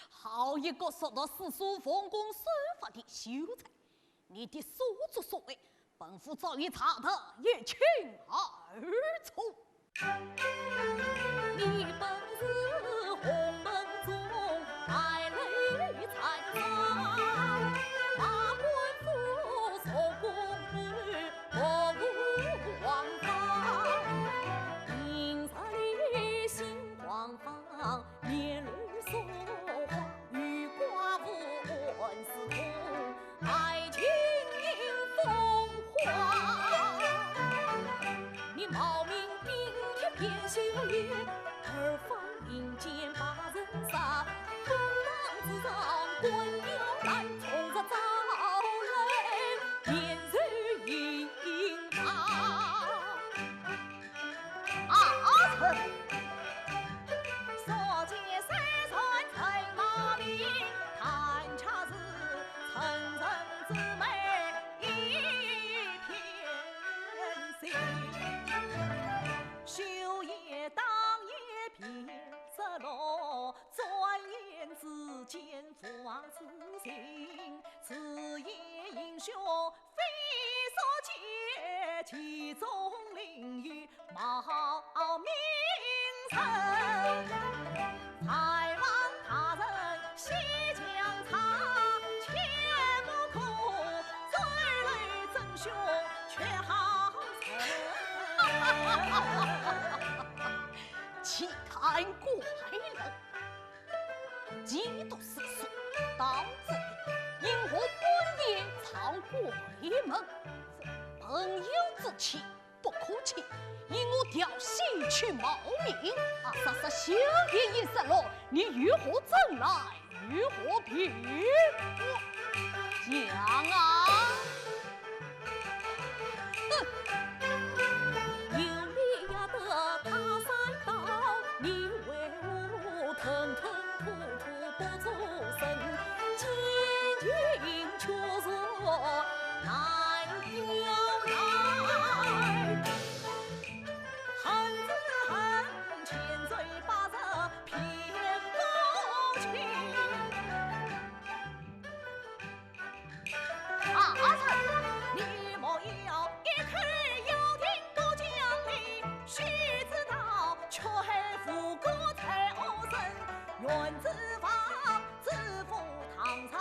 好一个受到世俗奉公守法的秀才！你的所作所为，本府早已查得一清二楚。你本是红门中败雷惨惨，大官府受公日我无王法，因此里心慌慌，面如霜花，与寡妇恩似同，爱情风华。你冒名顶贴偏修业，而方阴间把人杀，公堂之上官要来，从这遭雷面如银堂。臣所见山川曾马名，看恰是层层之美一片心。修业当夜别失落，转眼之间父子心。此夜英雄非所见，其中领域冒名声。才望他人西江茶，切不可追泪争雄却好岂看怪人，几度世俗当这里，因何本爷藏鬼门？本有之气不可欺，因我调戏去冒名，杀杀小爷一失落，你如何整来？如何评？讲啊！有理呀得他山道，你为我吞吞吐吐不作声，渐渐却说难调来。恨只恨千嘴八舌骗不清。臣，你莫要一口要听过讲理，须知道却富国才恶生，愿之法自负堂上，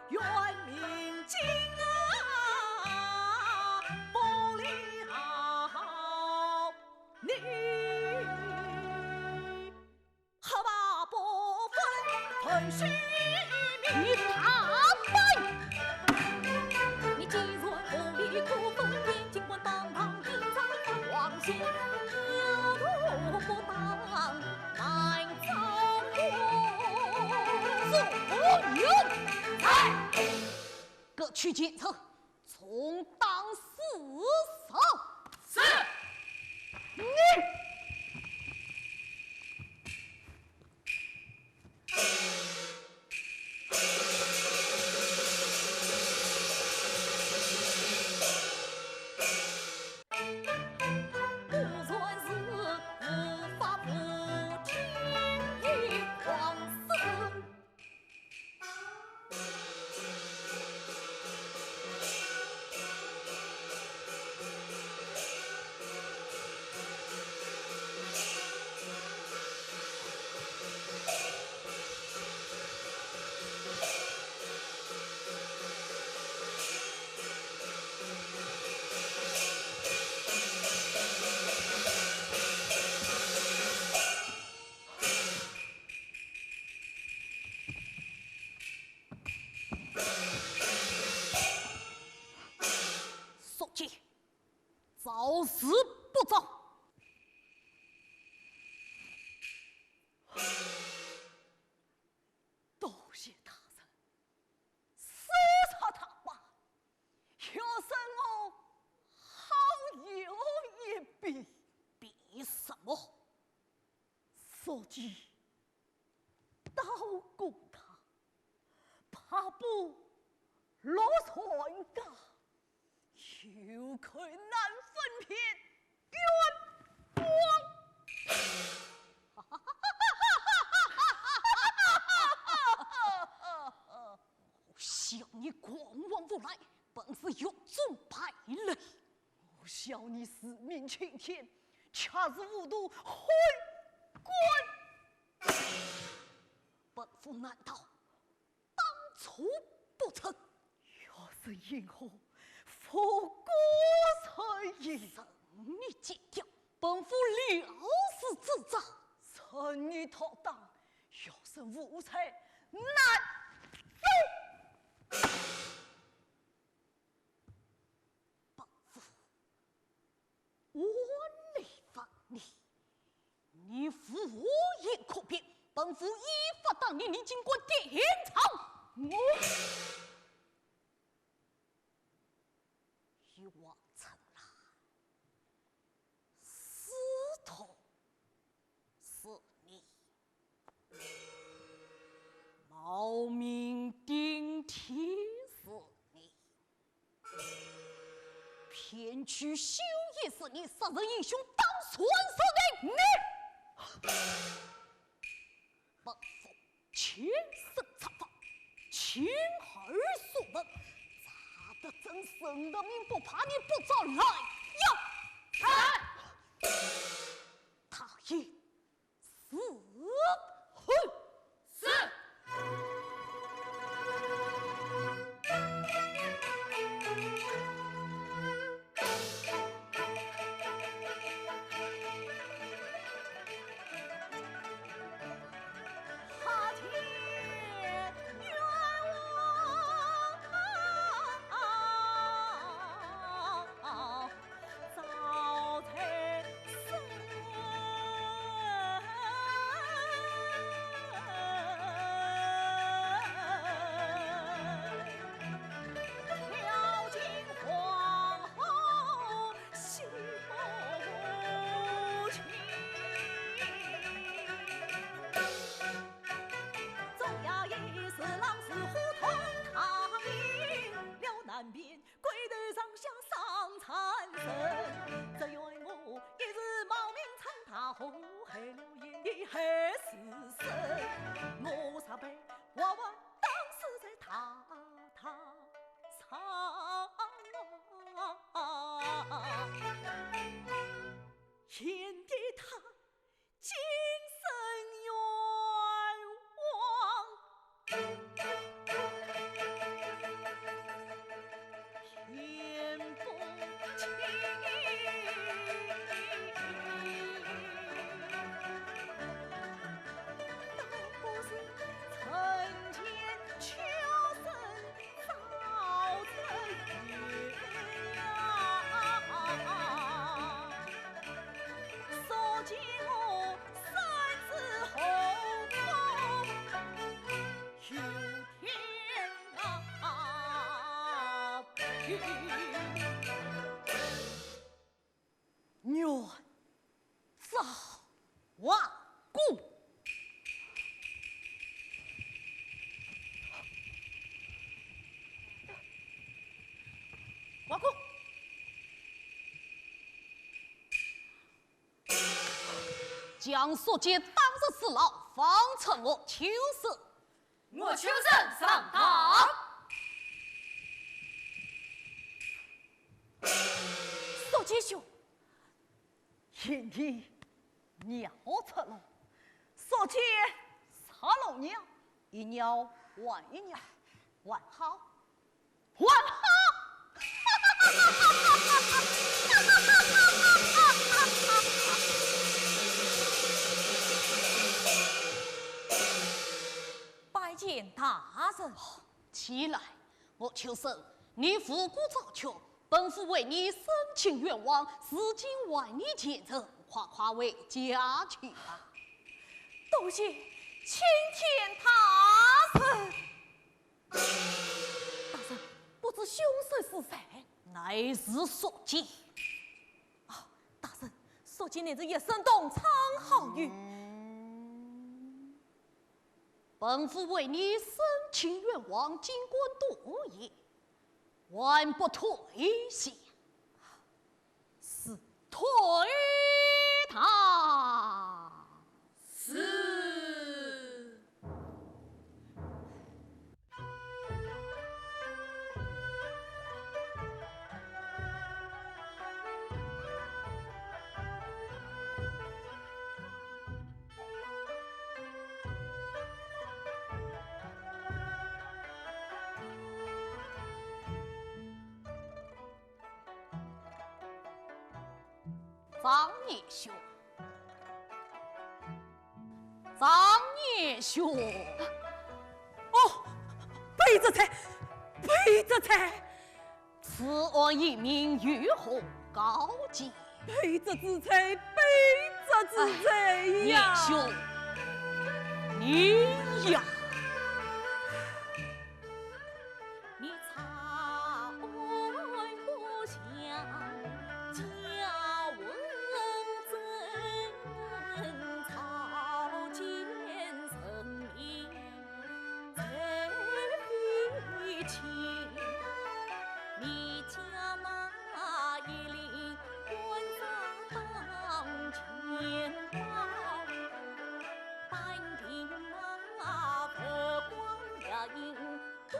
愿明经啊不了你。好吧，不分吞须你他妈！你既然不理不分眼，尽管当堂应在皇前，有路不当难遭左右在，各取检测，充当死守。是。你事不走。多谢大人，赦杀他吧。要生我好有一笔，比什么？所以刀攻他，怕不落船家，有愧难分辨冤枉。笑你狂妄无赖，本是有尊败类。我笑你死命青天，恰是无度回滚。本府难道当初不曾？要是因何佛国才也？神你解掉，本府了是自责。趁你妥当，要是无才难走。本府我力反你，你负也可变。本府依法当你离经过典藏。我与王成了司徒是你，冒名顶替是你，骗取修也是你，杀人英雄当算是你。本府全身查访，前后所闻，查得真神的命，不怕你不早来呀！他也死会是。他天冤枉，早才生。跳进皇后心不清。总要一是狼是虎同他命了难辨，鬼头上下上残神。只怨我一日冒名闯大祸，害了眼的害死生。我啥辈娃娃当时在他上，眼的他今生冤枉。天不清，倒不是曾见秋生早成缘呀，所见我三字后宫有天平。冤早万古。王公，将所见当日死牢，方成我求死。我求神上堂。少杰兄，天地鸟出笼，所见杀龙鸟，一鸟换一鸟，完好，完好。拜见大人。起来，我求神，你复古早求，本府为你申请愿望，至今万里见证，夸夸为家去吧。多谢青天大圣。大圣，不知凶手是谁？乃是所见。啊，大圣，所见乃是一身洞苍好运。本府为你申请愿望，经过多言，万不退下。是退堂。是。张叶兄，张叶兄，哦，背着菜，背着菜，此案一名如何告诫？背着之菜，背着之菜叶呀！兄，你呀，你草爱故乡，家文正，草间生命在飞情。你家那一领官扎当钱包，单凭那佛光影对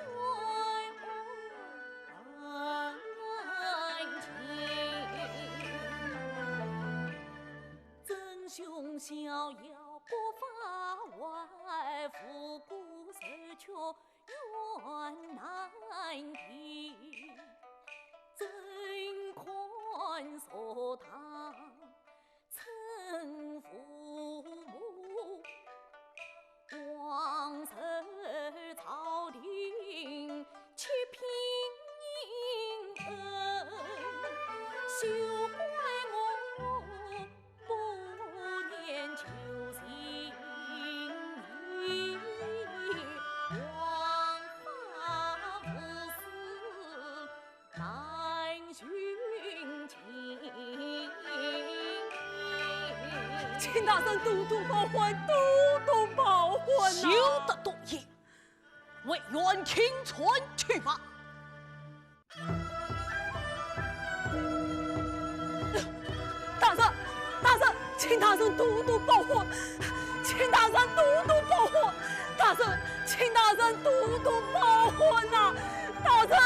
恩情。真凶逍遥不法外，复古受穷冤难平。真宽恕他曾父母，王仇朝廷弃平恩，休怪我不念旧情义，王法无私难寻情。请大圣多多保还，多多保还休得多言，为愿听传去吧。大圣，大圣，请大圣多多保还，请大圣多多保还，大圣，请大圣多多保还呐，大圣。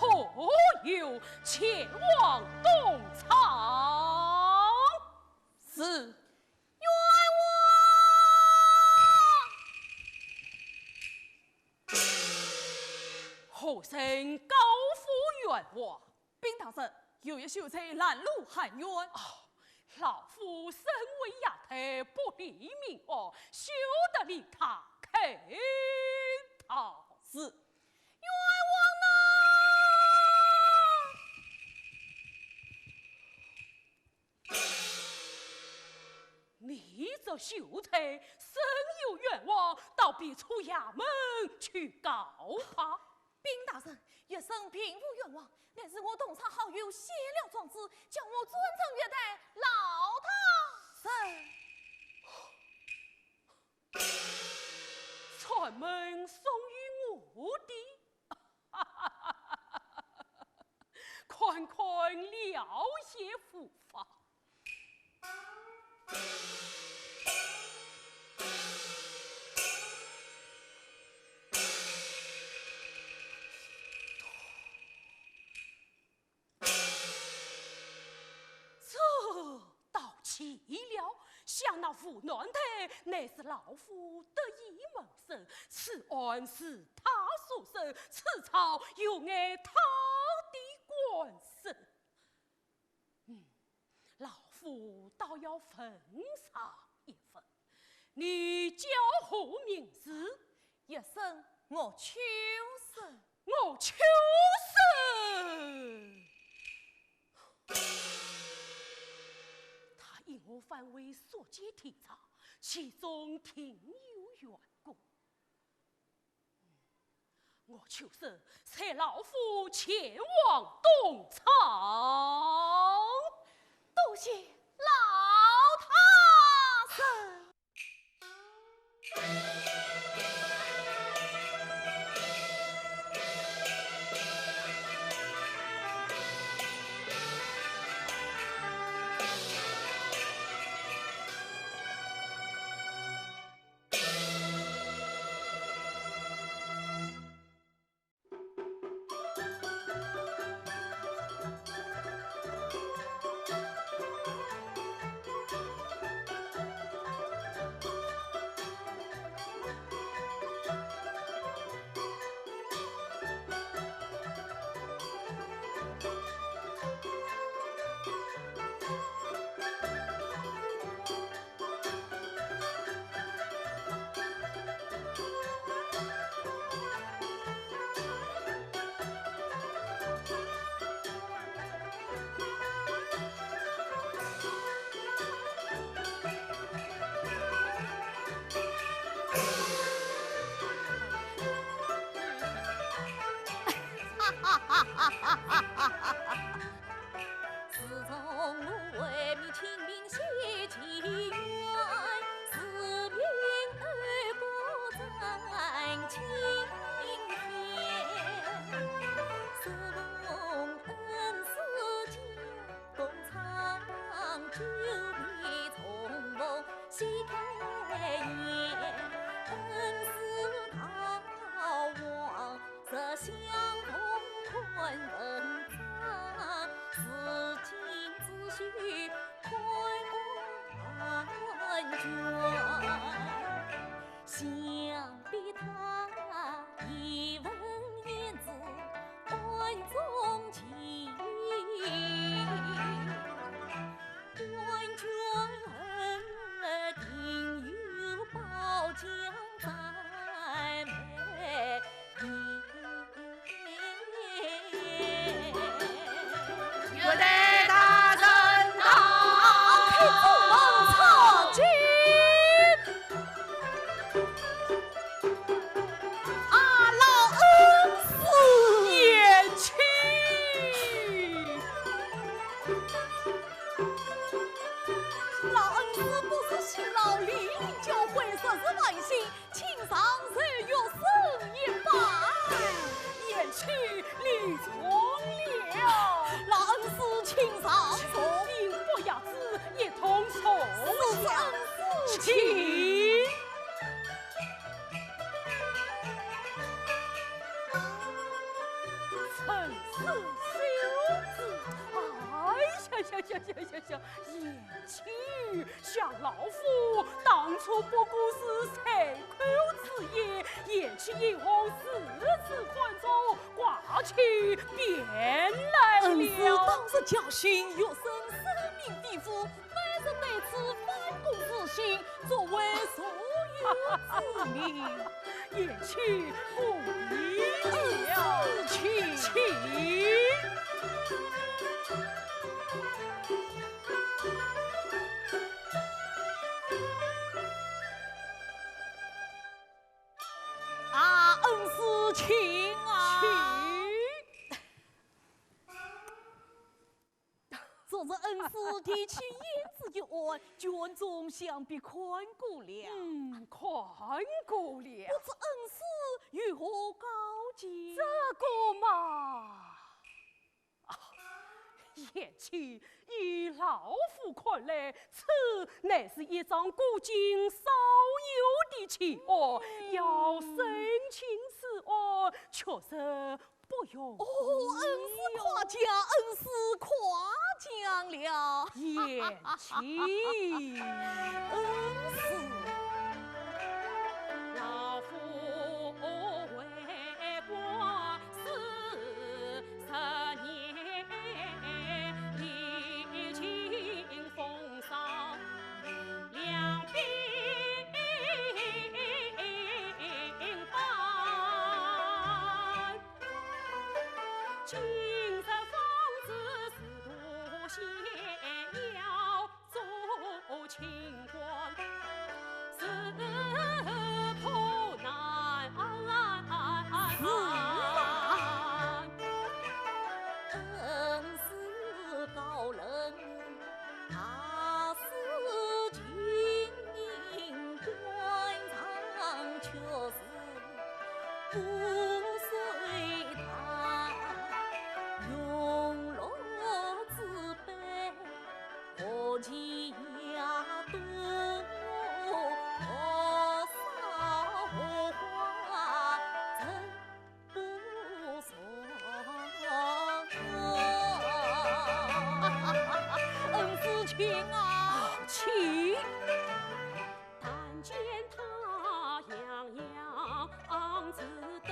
错有前往东厂，是冤枉！何生高呼冤枉？禀大人，有一秀才拦路喊冤。老夫身为丫头，不理民望，休得理他开他是冤枉呐！你这秀才身有冤枉，倒必出衙门去告他。禀大人，月生并无冤枉，乃是我同厂好友写了状纸，叫我尊称月代老他生。传闻送与我的，款款了谢佛法。这倒奇了，想那副暖台乃是老夫得意门生，此案是他所生，此草有碍他的官身。老夫倒要分上一分。你叫何名字？月生，我秋生。我秋生。他因我犯为所见体察，其中定有缘故。我秋生随老夫前往东厂。多谢老他生。自从我为民请兵写祈愿，士兵而不赞青天，是奉恩师间，东厂久别重逢喜开颜，恩师逃亡则相逢困人场，自今只需宽卷，想必他一文言字万中情，关卷定有报将赞美。月代大人恩师修子，行，言起想老夫当初不过是随口之言，言起以后4次换奏，挂去便来恩师了。当时教训学生生命地府，乃是对此反躬自省，作为所有子民。言起不宜了，请。恩师请啊！昨日恩师提起燕子一案，卷宗想必宽过了。宽过了。不知恩师如何告诫？这个嘛，言起以老夫看来，此乃是一桩古今少有的奇案，要审清此案，确实不容易。恩师夸奖，恩师夸奖了。言起，恩师。老夫为官40年，历经风霜，两鬓斑。今日方知仕途险要做清官，是颇难。恩师高人，他是经营官场，却是不随他，庸弱自卑，何其呀多，多少话真不说。恩师请啊，起。但见他洋洋自得，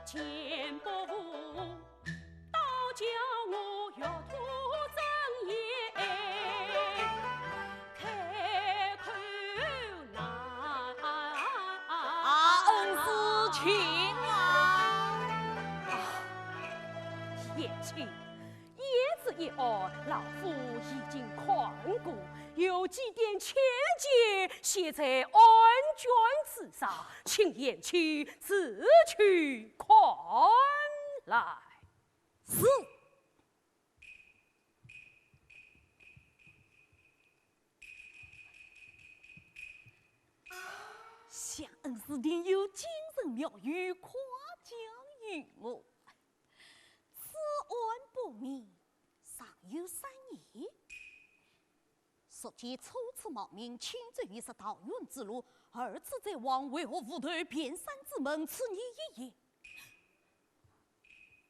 钱不富，倒叫我越图争业，开口难。恩师请啊。言起，叶子一案，老夫已经看过，有几点欠节写在案卷子上，请言起自去看来。是。想恩师定有精神妙语夸奖于我，此案不明，尚有3疑。属其初次冒名，亲自于是盗运之路，2次在望，为何无头遍山之门？此疑一也。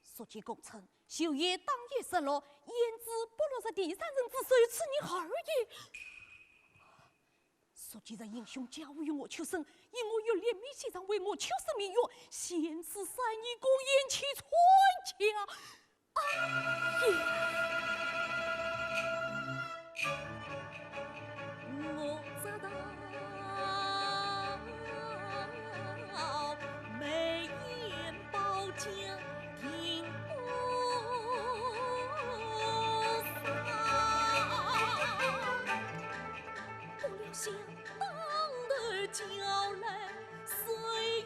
属其供称，秀爷当夜失落，焉知不落在第3人之手？此疑2也。说起这英雄教育我求生，因我有怜悯先生为我求生命愿，先是3义公言起传家。我知道眉眼包浆听不了想当的叫来谁与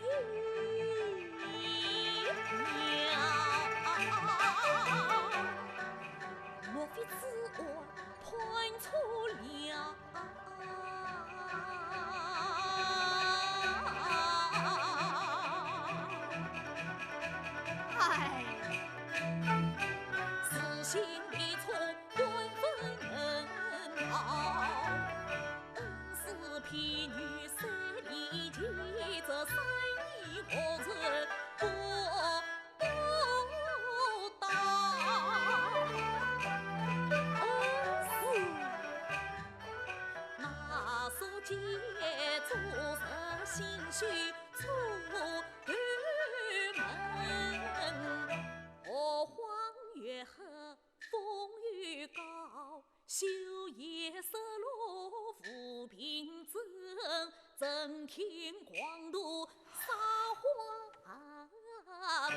登天光路撒花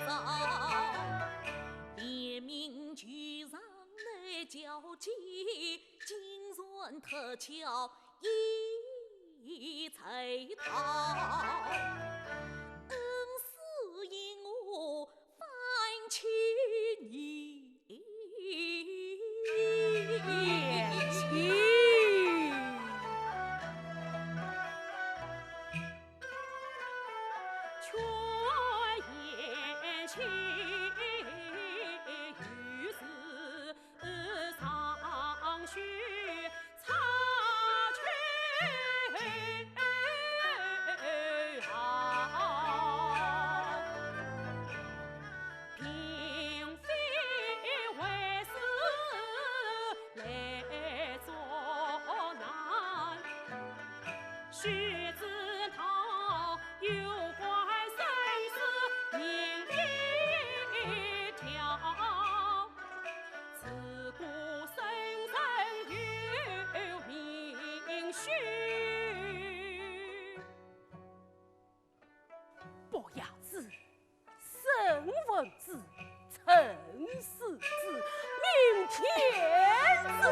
草，别名居上内交际，金船特巧一彩桃。恩师引我翻起你眼睛。却言情于是长须擦去好，并非为师来作难，须知道有关生死命一条，自古生生有命序。伯牙子，生闻之，臣死之，明天之，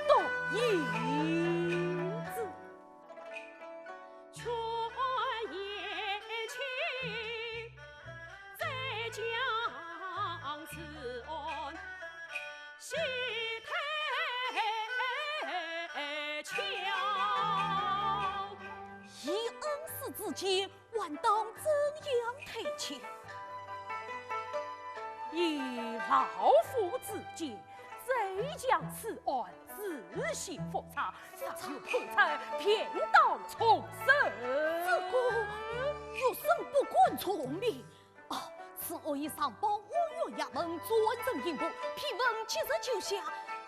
动因之。却言情，再将此案细推敲。以恩师之见，还当怎样推敲？以老夫之见，再将此案仔细复查，尚有可采，偏当重审。这个有甚不管聪明？哦，此案已上报五岳衙门专政刑部，批文79下，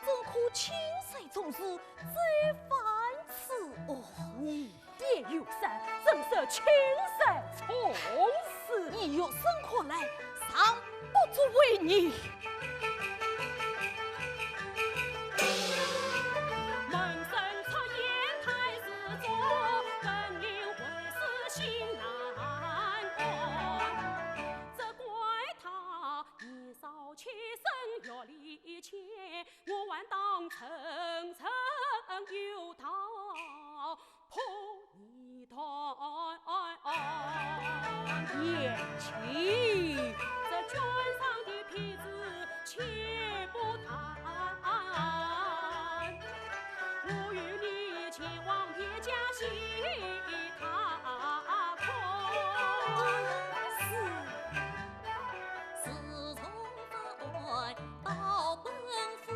怎可轻率从事，再犯此案？别有三，怎是轻率从事？你有甚可来，尚不足为你。门生出言太师座，本应会是心难安。责怪他年少气盛，要离间，我还当层层有道破泥团。言情这卷上的片子且不谈，我与你前往别家戏踏空。自从法外到本府，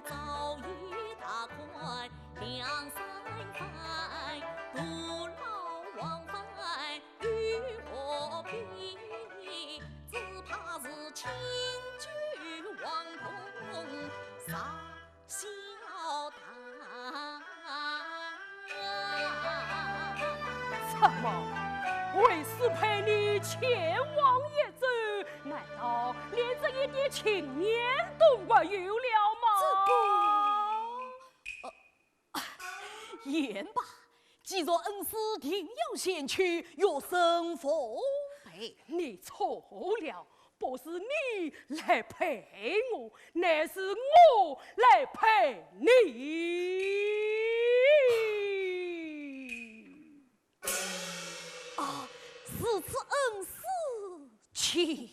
早已大快两三番，不劳往返与我比，只怕是轻举妄动撒小胆。怎么？为师陪你前往一走，难道连这一点情面都没有了吗？言罢，既若恩师定要先去，有甚奉陪？你错了，不是你来陪我，乃是我来陪你。啊，是此恩师，请。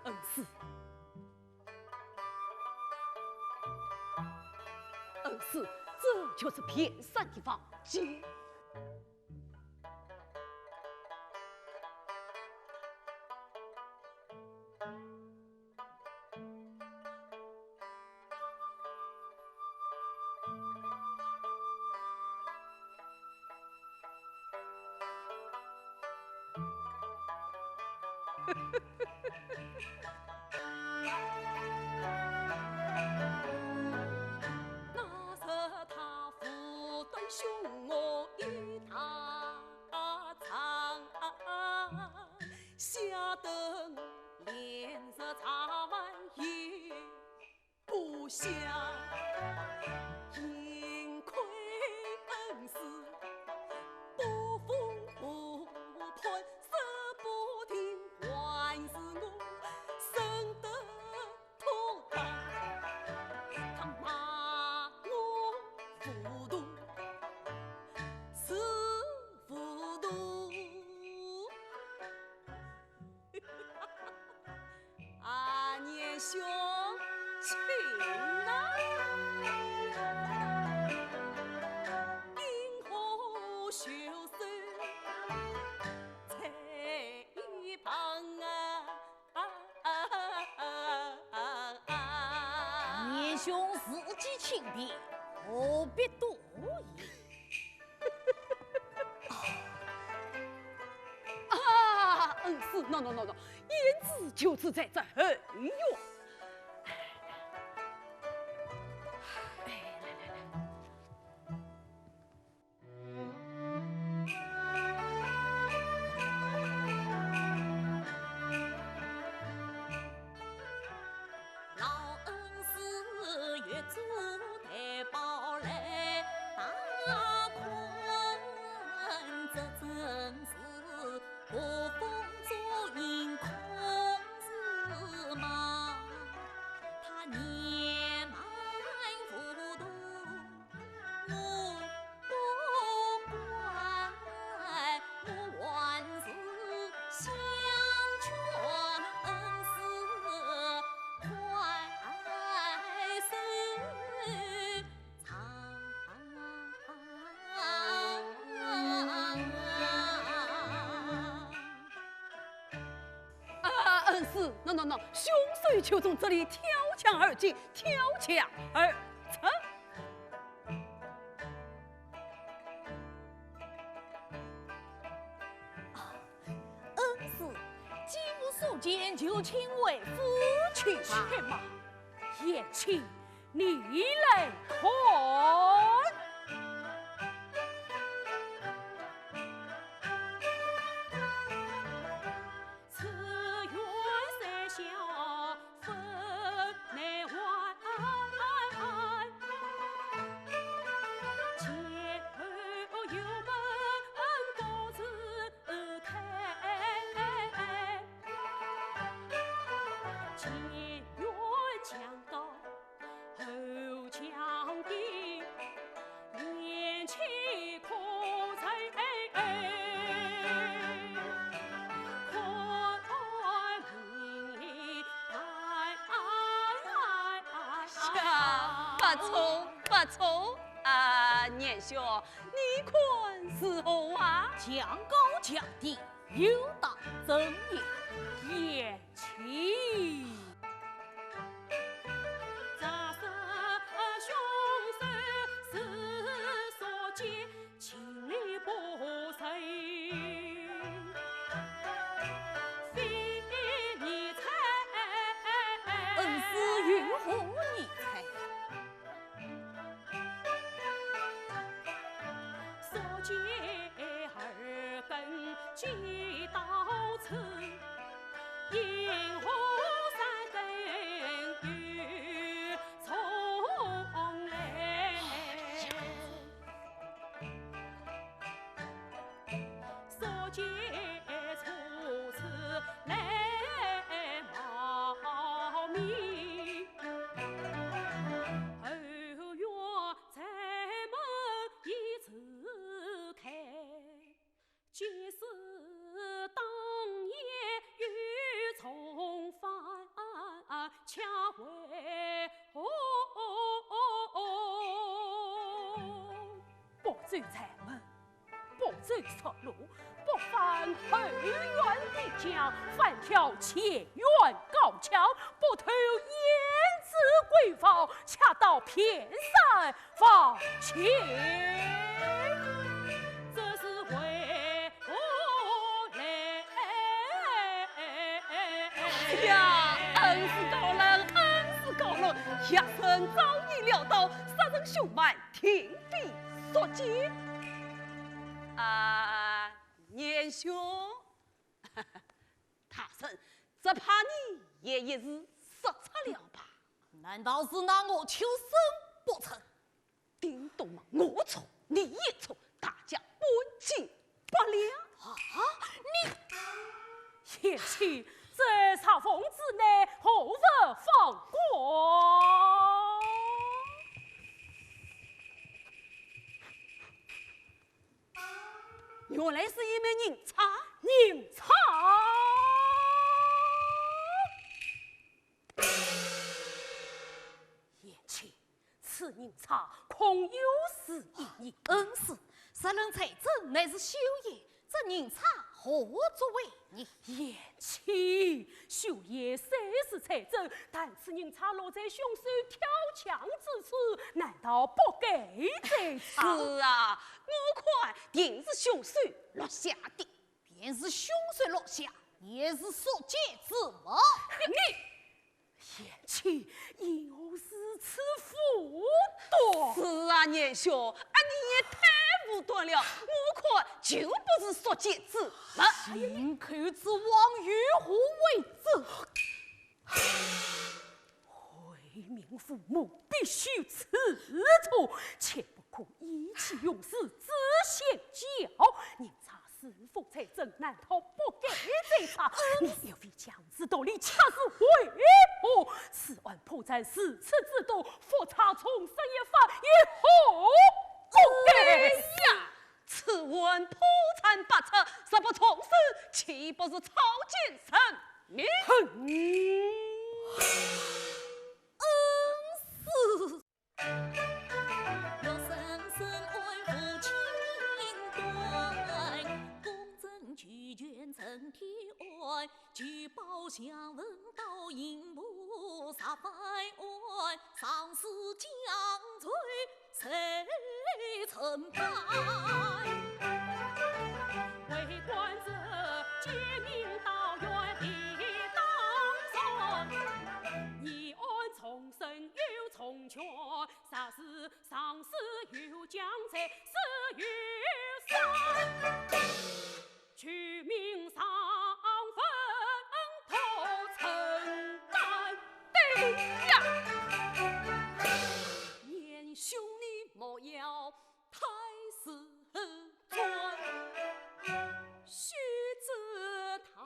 恩师，恩师，这就是偏山的房间。那时他父对兄我与他长，吓得脸色茶碗也不下，幸亏恩师不服不判，死不听，还是我生得妥当。他骂我糊涂，是糊涂。啊，年兄请啊！今后修身在一旁年兄自己轻便，何必多言？啊，恩师，no，言之就是在这很远。老恩师越做太保来大宽，这真是不风作影空是忙。他年迈糊涂，我不怪，我还是想劝恩师快手长。恩师，no，凶水就从这里跳墙而进，跳墙而成。恩师，既无所见，就请为夫去吧。且慢，言请你来看。此缘三小分内外，前后有门各自开，前缘墙高，后墙低，年期可猜。不错啊，年兄，你看是何啊？将高将低，有当真也。言起。杂色凶手是所见，情理不随，非你猜。恩师云何你猜？所见耳根几道刺，银河三根玉从来。所见初次来冒名，后院在门一字开，皆是当夜与从犯，恰为不走柴门，不走侧路，不犯后院的江，反挑前院高墙，不偷胭脂贵妇，恰到偏山房前。这是为何来？下身早已料到杀人凶犯天地所见。年兄，他生只怕你也一日失策了吧？难道是拿我求生不成？叮咚嘛，我错你也错，大家不敬不了。你贤妻，这场疯子呢，何日放过？原来是一枚人差，宁差。贤妻，此人差恐有失意。是，杀人财政乃是修爷，这人差何作为你？贤妻，秀爷虽是财政，但此人差落在凶手挑枪之处，难道不该在场？是啊，我看定是凶手落下的。便是凶手落下，也是所见之谋。贤妻，因何是此妇多？是啊，年兄，你也太武断了，我看就不是所见之谋。信口之王与何为证？为民父母必须此处，切不可意气用事，自先教。宁查是否财政，难道不该再查？你又非强词夺理，恰是为何？此案破绽4次之多，复查重审一法，以后不该呀！此案破绽百出，实不重审，岂不是草菅人命？要生生爱护亲端，公正俱全成天爱，举报相闻到银幕杀百案，上司将罪谁承担？为官者借命到原地当son，一案重审又重劝，啥事上司又将财死于山，取名上坟头承担对呀！年兄你莫要太师专，须知逃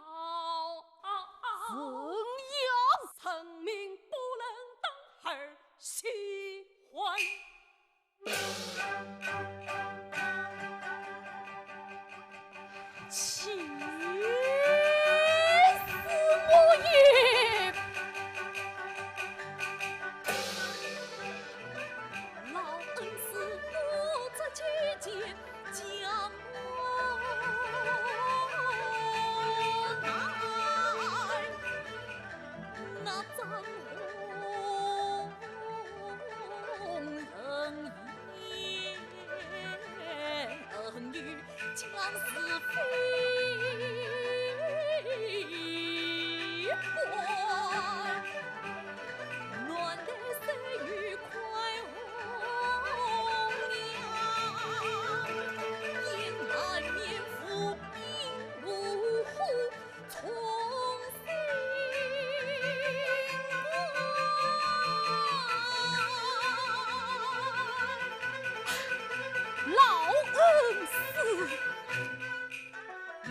怎样生命不能当儿戏欢。岂是我也？老恩师不知姐姐将我来，那张红人语将是非关，暖得岁月快红呀，因难免负兵入虎从心关。老恩师，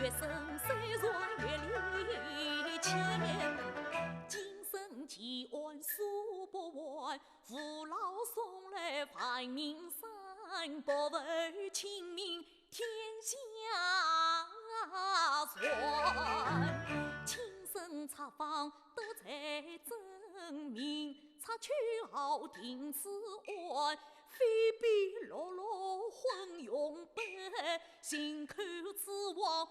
月生虽然月里前，今生奇案数不完，父老送来犯名山，不为清明天下传。亲身查访得财证明，查取后定此案。非比落落昏庸本，心口之王王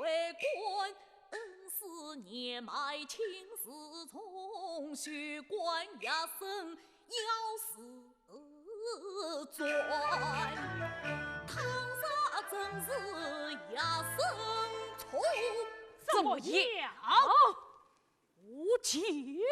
为官，恩师年迈亲自从，血管压身要是转，唐杀真是压身错，怎么样？无情冤！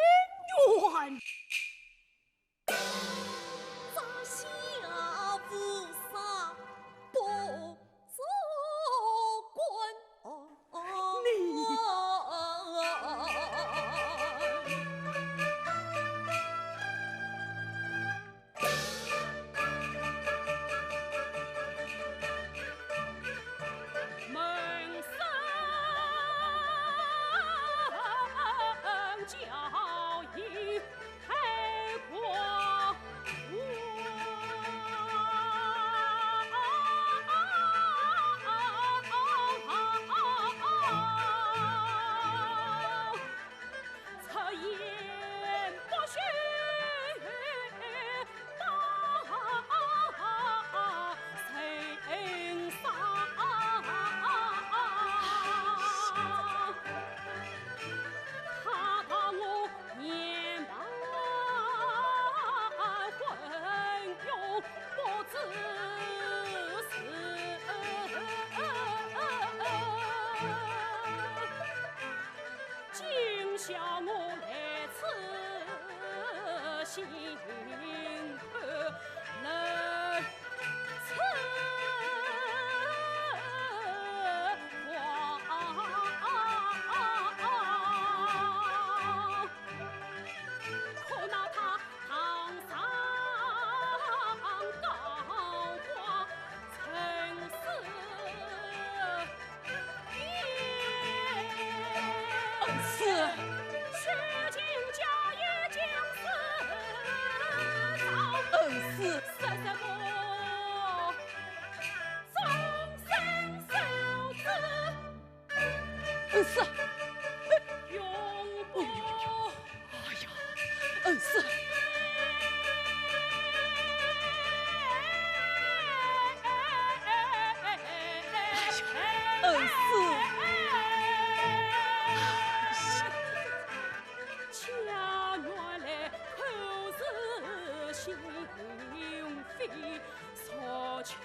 恩师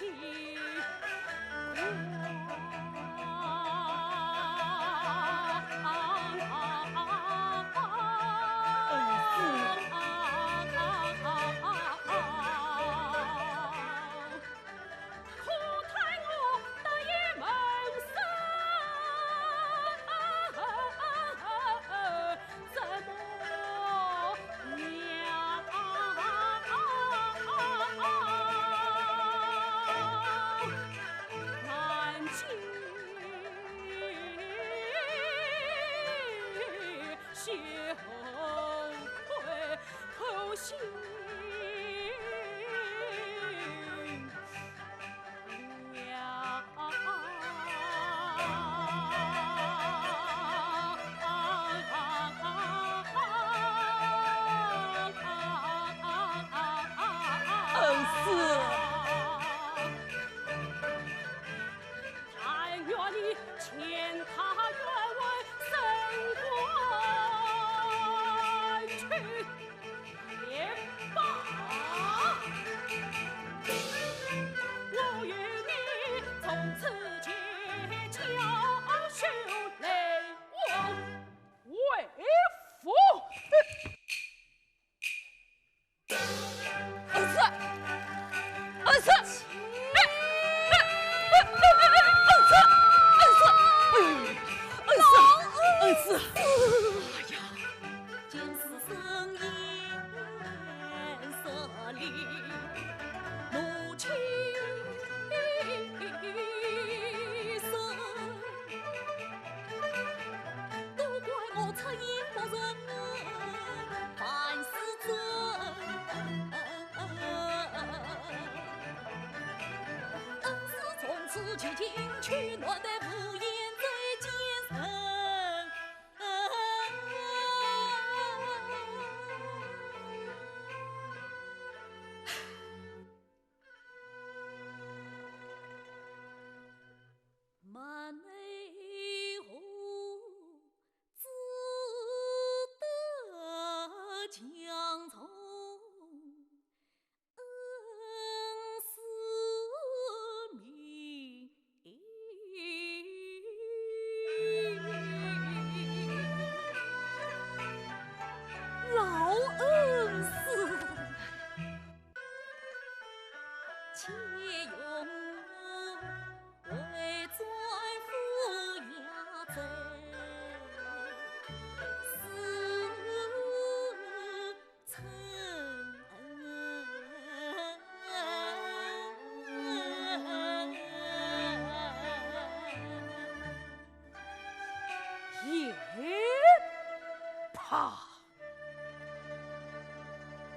命。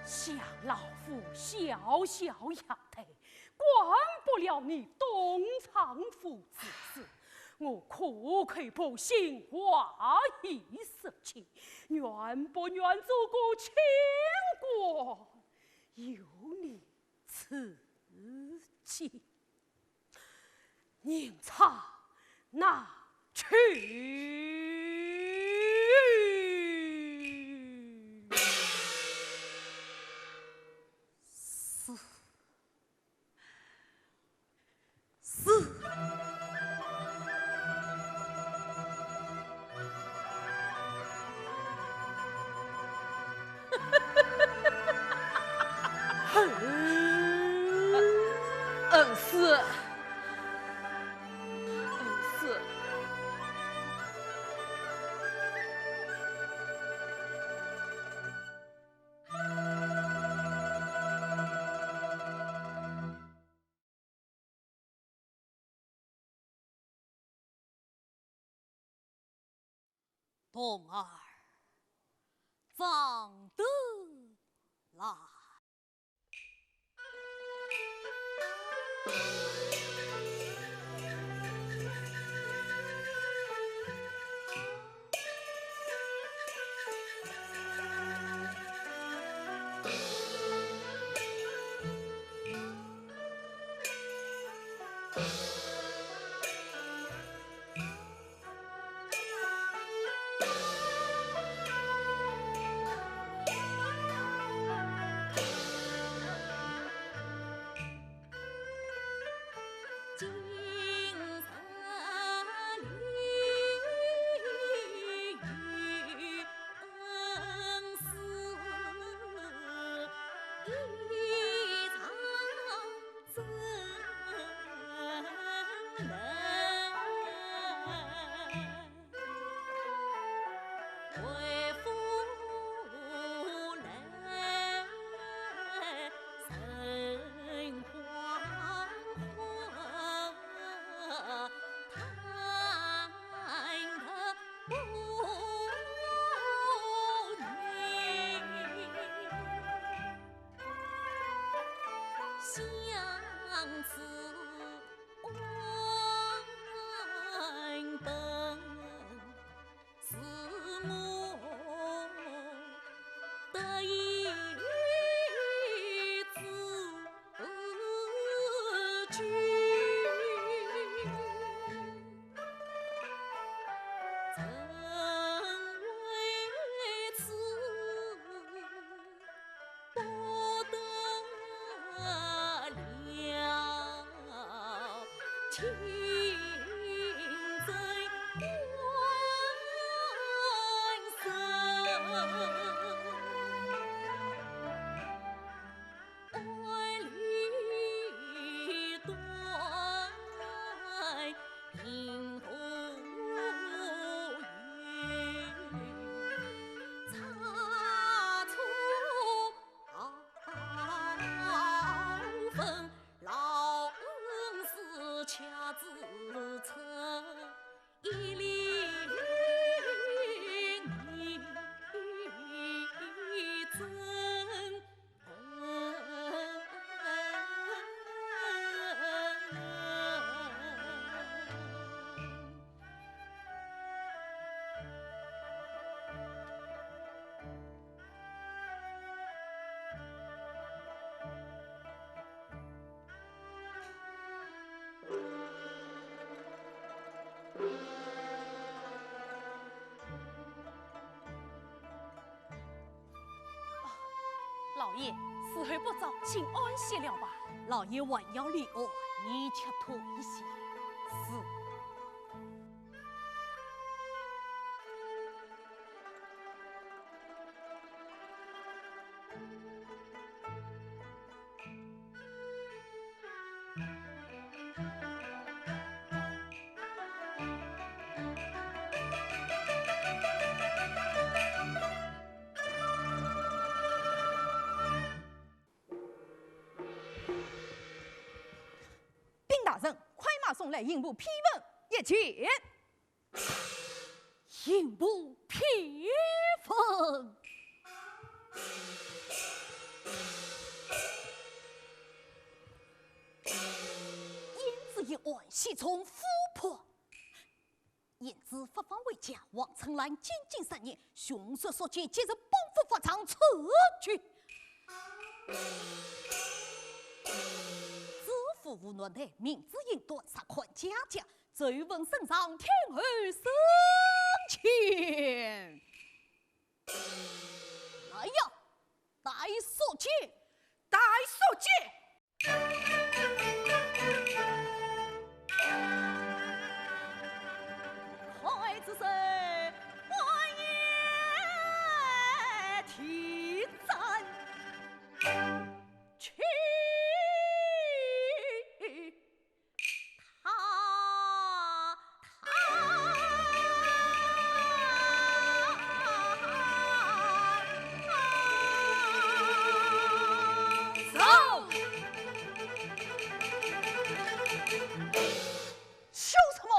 像老夫小小丫头，管不了你东厂府之事。我可可不心花一色情，愿不愿做个清官？有你此计，宁查拿去。童儿长得来。相思万本，是我得一字句。情在关生，爱侣断，银河缘，擦出分老恰自成一粒泥针。老爷，时候不早，请安歇了吧。老爷还要离我，你且退下。是。大人，快马送来刑部批文一件。刑部批文。安西从富婆。言之发方为家，王成兰监禁3年，凶手所见，接着帮扶法场撤去。知府无奈的明知应断杀还家家，追问圣上天后生前。来呀，带所见，带所见。孩子生，我也听真。去笑什么？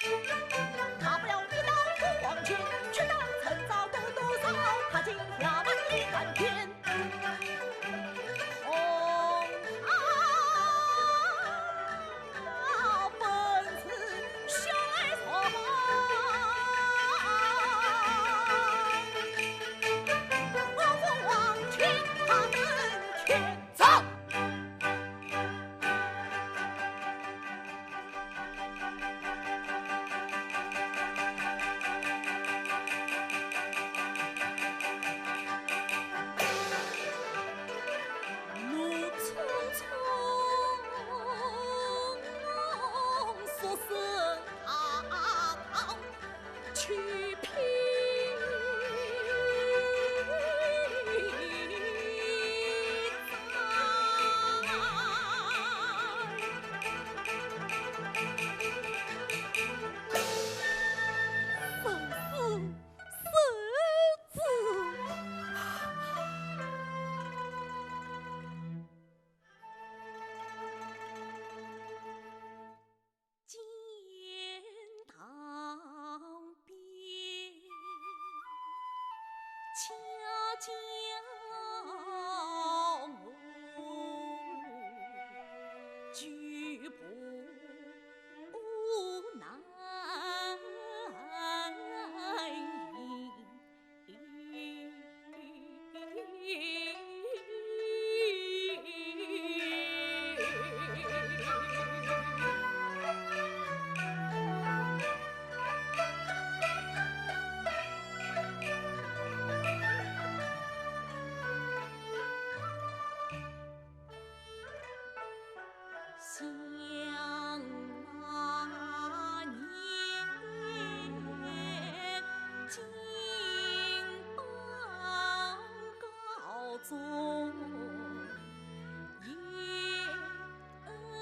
大不了一刀不黄泉，却当趁早多多少，踏进衙门一干天。红桃本是小儿错，我奉王权他们全走。举步难想那年金榜高中言心。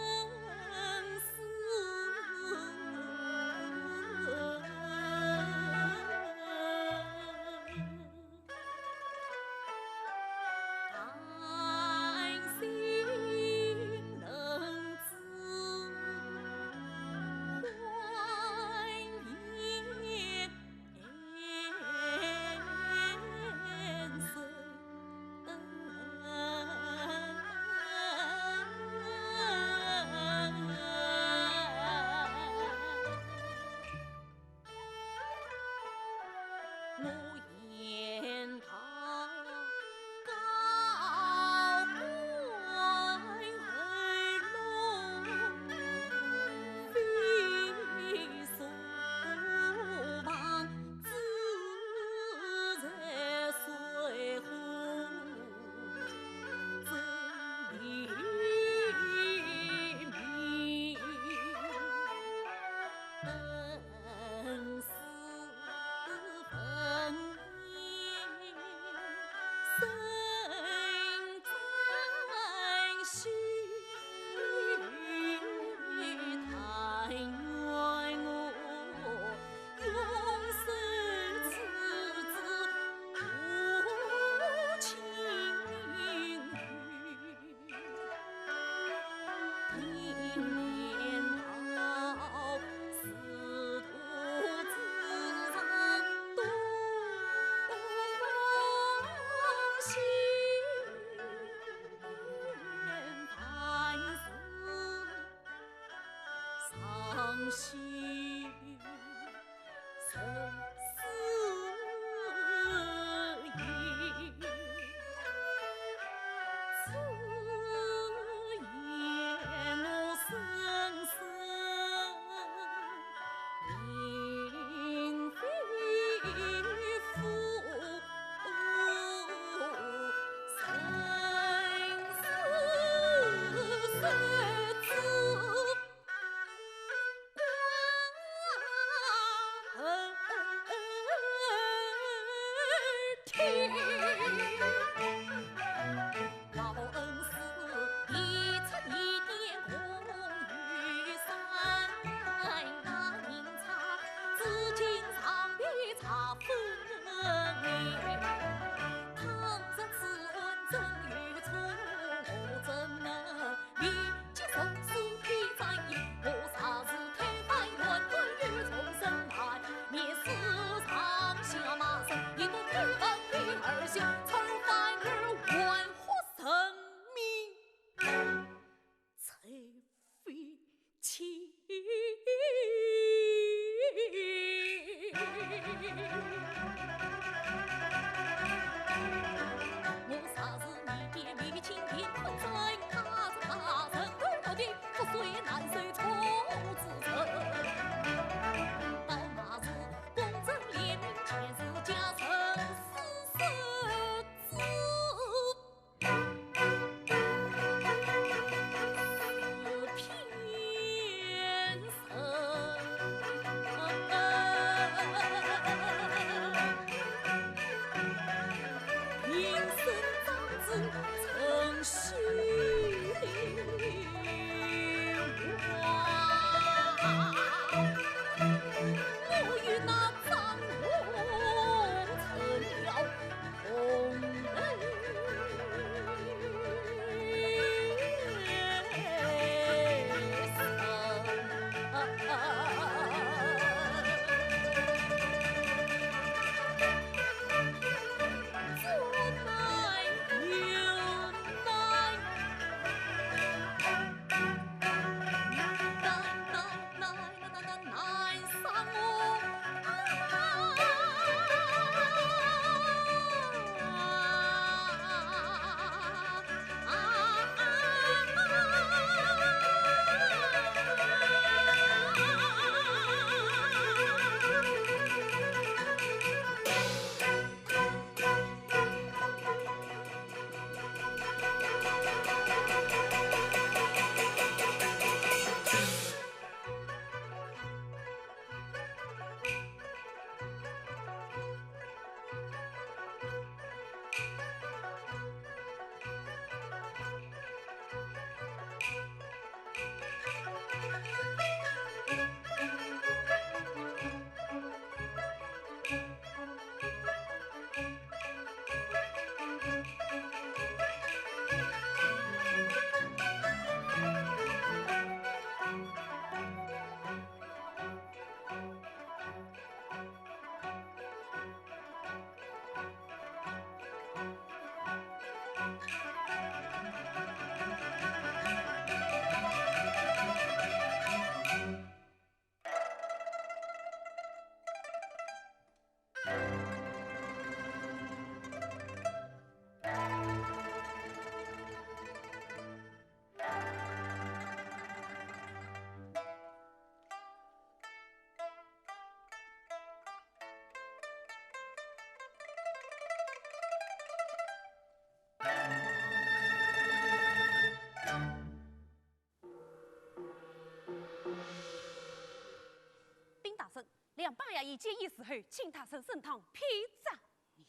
俩一见一时后，请他上圣堂批斩。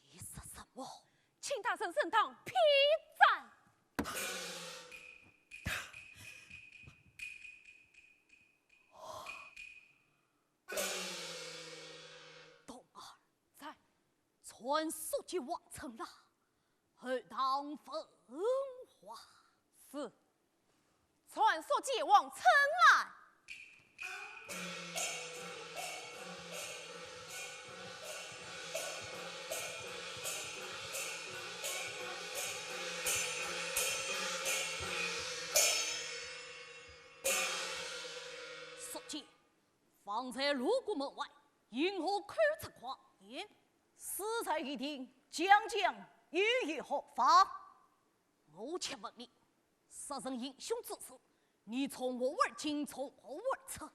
你说什么？请他上圣堂批斩。冬儿在传书记王成了，后堂分化。是，传书记王成来。书记，方才路过门外，因何口出狂言？死在一听，将将予以何法？我且问你，杀人英雄之事，你从何而进，从何而出？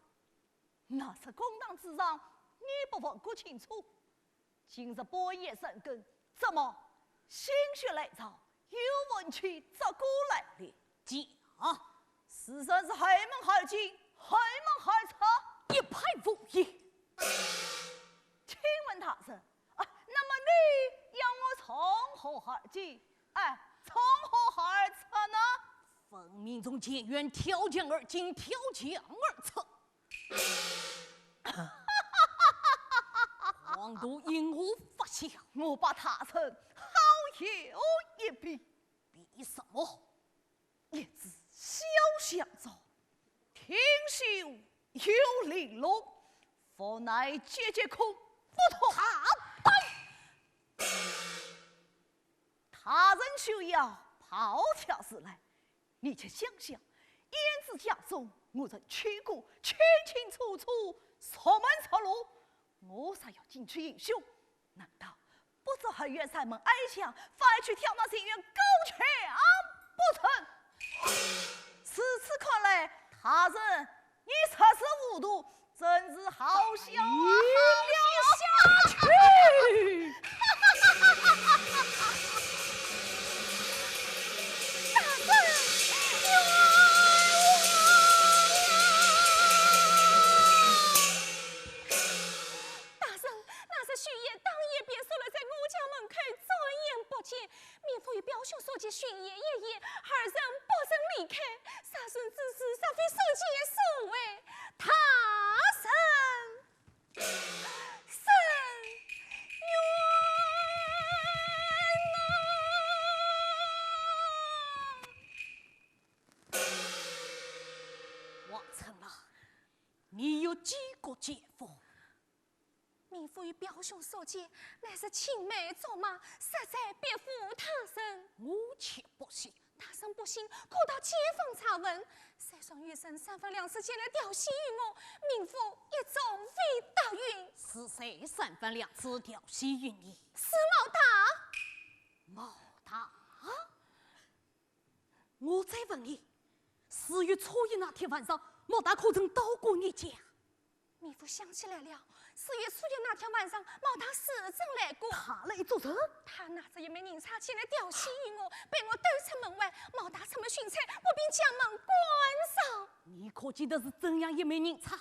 那是公堂之上，你不问个清楚。今日半夜深更，怎么心血来潮，又问起这个来了？讲，事实是黑门害进，黑门害出，一派无言。请问大人，那么你要我从何而进？从何而出呢？分明从前院跳江而进，跳江而出。皇都因何发现？我把他称好友一比，比什么？一只小香枣，听秀有玲珑，佛乃姐姐空不同。他人需要跑跳时来，你且想想，燕子家中我曾去过，清清楚楚，锁门出路，我才要进去英雄，难道不知后院山门矮墙，反去跳那仙院高墙不成？此次看来，他人你实是无度，真是好笑啊！下去。巡夜夜夜，二人不曾离开，杀孙之事，煞非书记所为。他生冤王成了，你有几个姐夫？民妇与表兄所见，乃是青梅竹马，实在别负他生。我且不信，他生不信，可到街坊查问。山上余生3分2次前来调戏于我，民妇一纵非答允。是谁3番2次调戏于你？是毛大。毛大，我再问你，4月初一那天晚上，毛大可曾到过你家？民妇想起来了。4月初一那天晚上，毛大是真来过。他来做什？他拿着一枚银叉前来调戏于我，被我抖出门外。毛大出门寻财，我便将门关上。你可记得是怎样一枚银叉？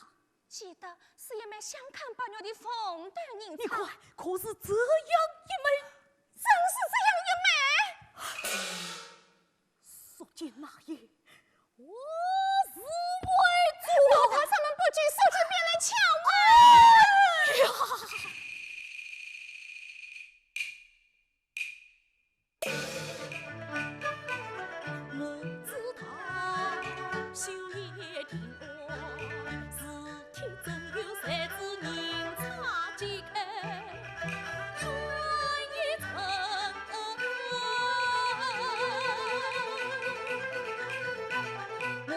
记得是一枚香看8月的凤缎银叉。你快，可是这样一枚？真是这样一枚。说见那夜，我是为主。毛大出门不久，书记便来敲门。我知道修业天国，事体总有3支银叉揭开，看一层。我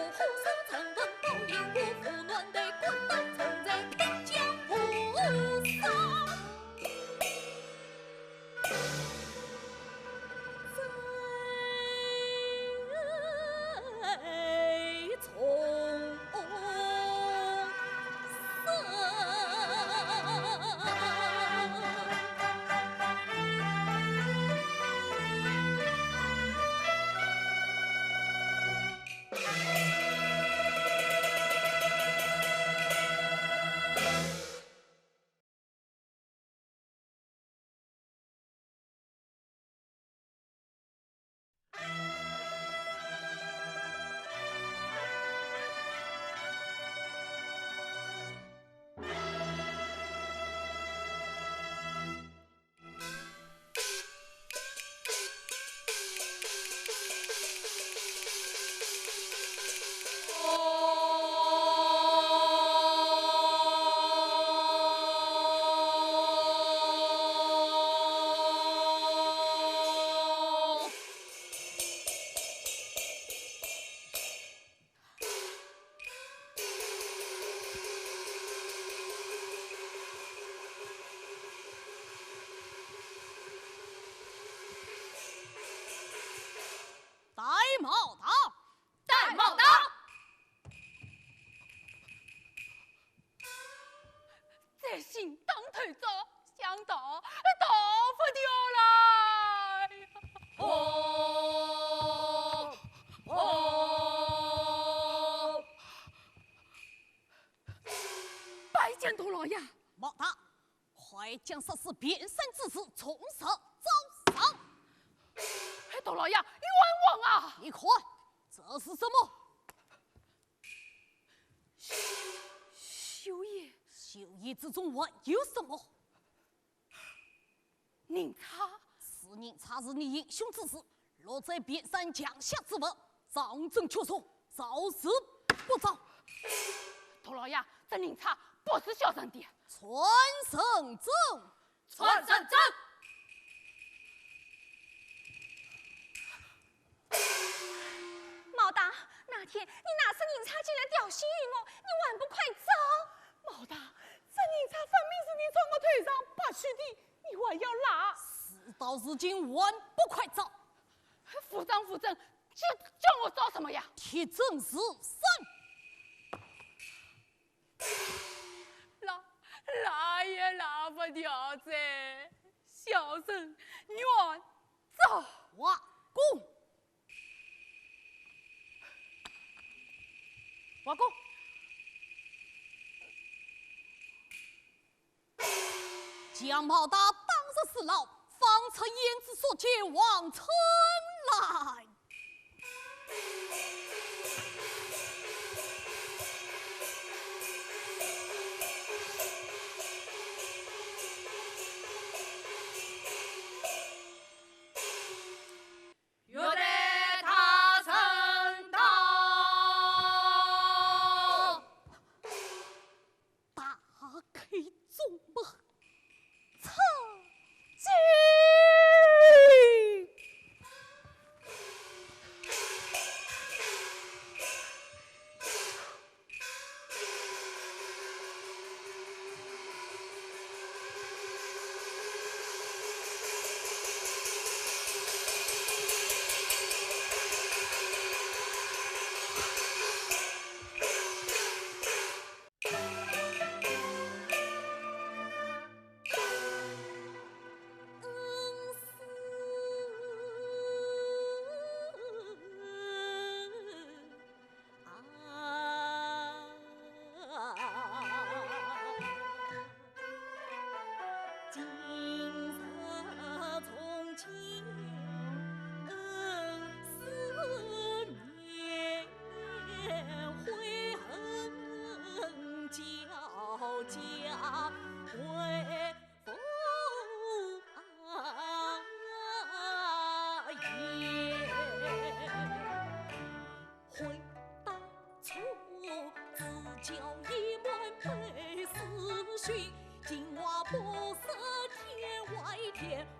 毛刀，戴帽刀。这心当头走，想到大不掉来。拜见大老爷。毛大，快将实施变身之事从实招上。大老爷，冤枉啊！你看，这是什么？修爷，修爷之中还有什么？宁差是宁差日你英雄之事，落在边山降下之物，当真确说，招事不招。大老爷，这宁差不是小人的。传圣旨，传圣旨。毛大，那天你拿着宁差进来调戏我，你还不快走？毛大，这宁差分明是你从我腿上拔去的，你还要拿？事到如今还不快走？副长，叫我做什么呀？铁证是神。拉也拉不掉这小人冤走。瓦工，瓦工，将毛大当日死牢，方才言之所见，往城来。约得他曾到，打开中门，曾经。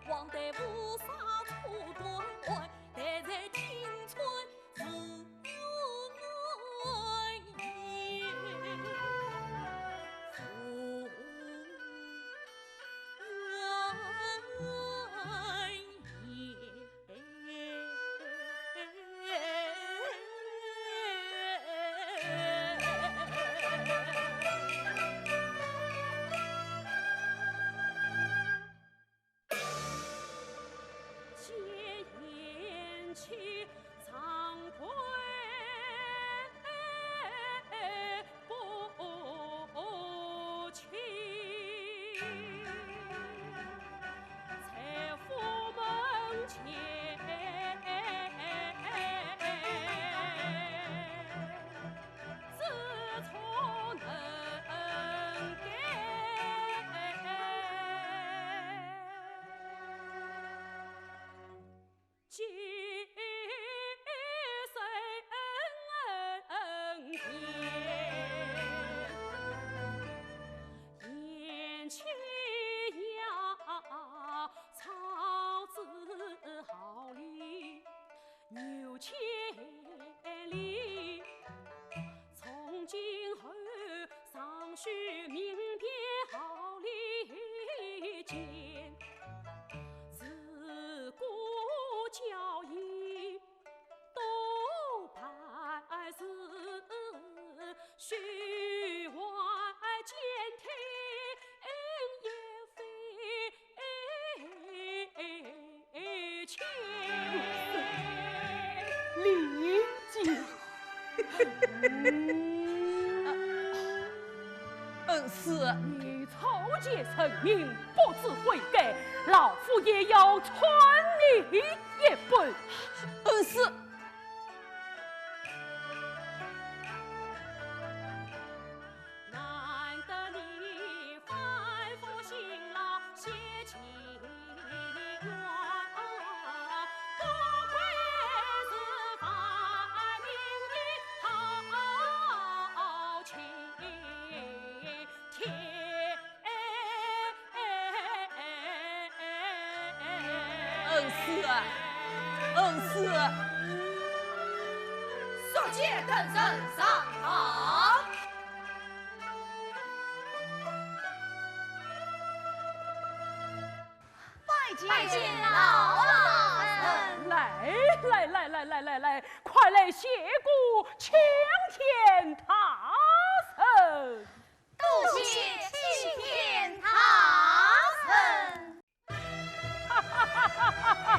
望得菩萨出端外，待在天村自爱也。福去惭愧不去，财富门前自从能给。燕雀呀，草自毫厘，牛千里。从今后尚需明辨好利奸，自古交易多。许外监听也非浅。理解。恩师，你草菅成名，不知悔改，老夫也要传你一本。恩师。难得你反复辛劳，写情缘，多亏是发明的好情天。恩师，恩师，速且更身上堂。拜见老大来，快来谢过青天大圣。多谢青天大圣。哈哈哈哈哈！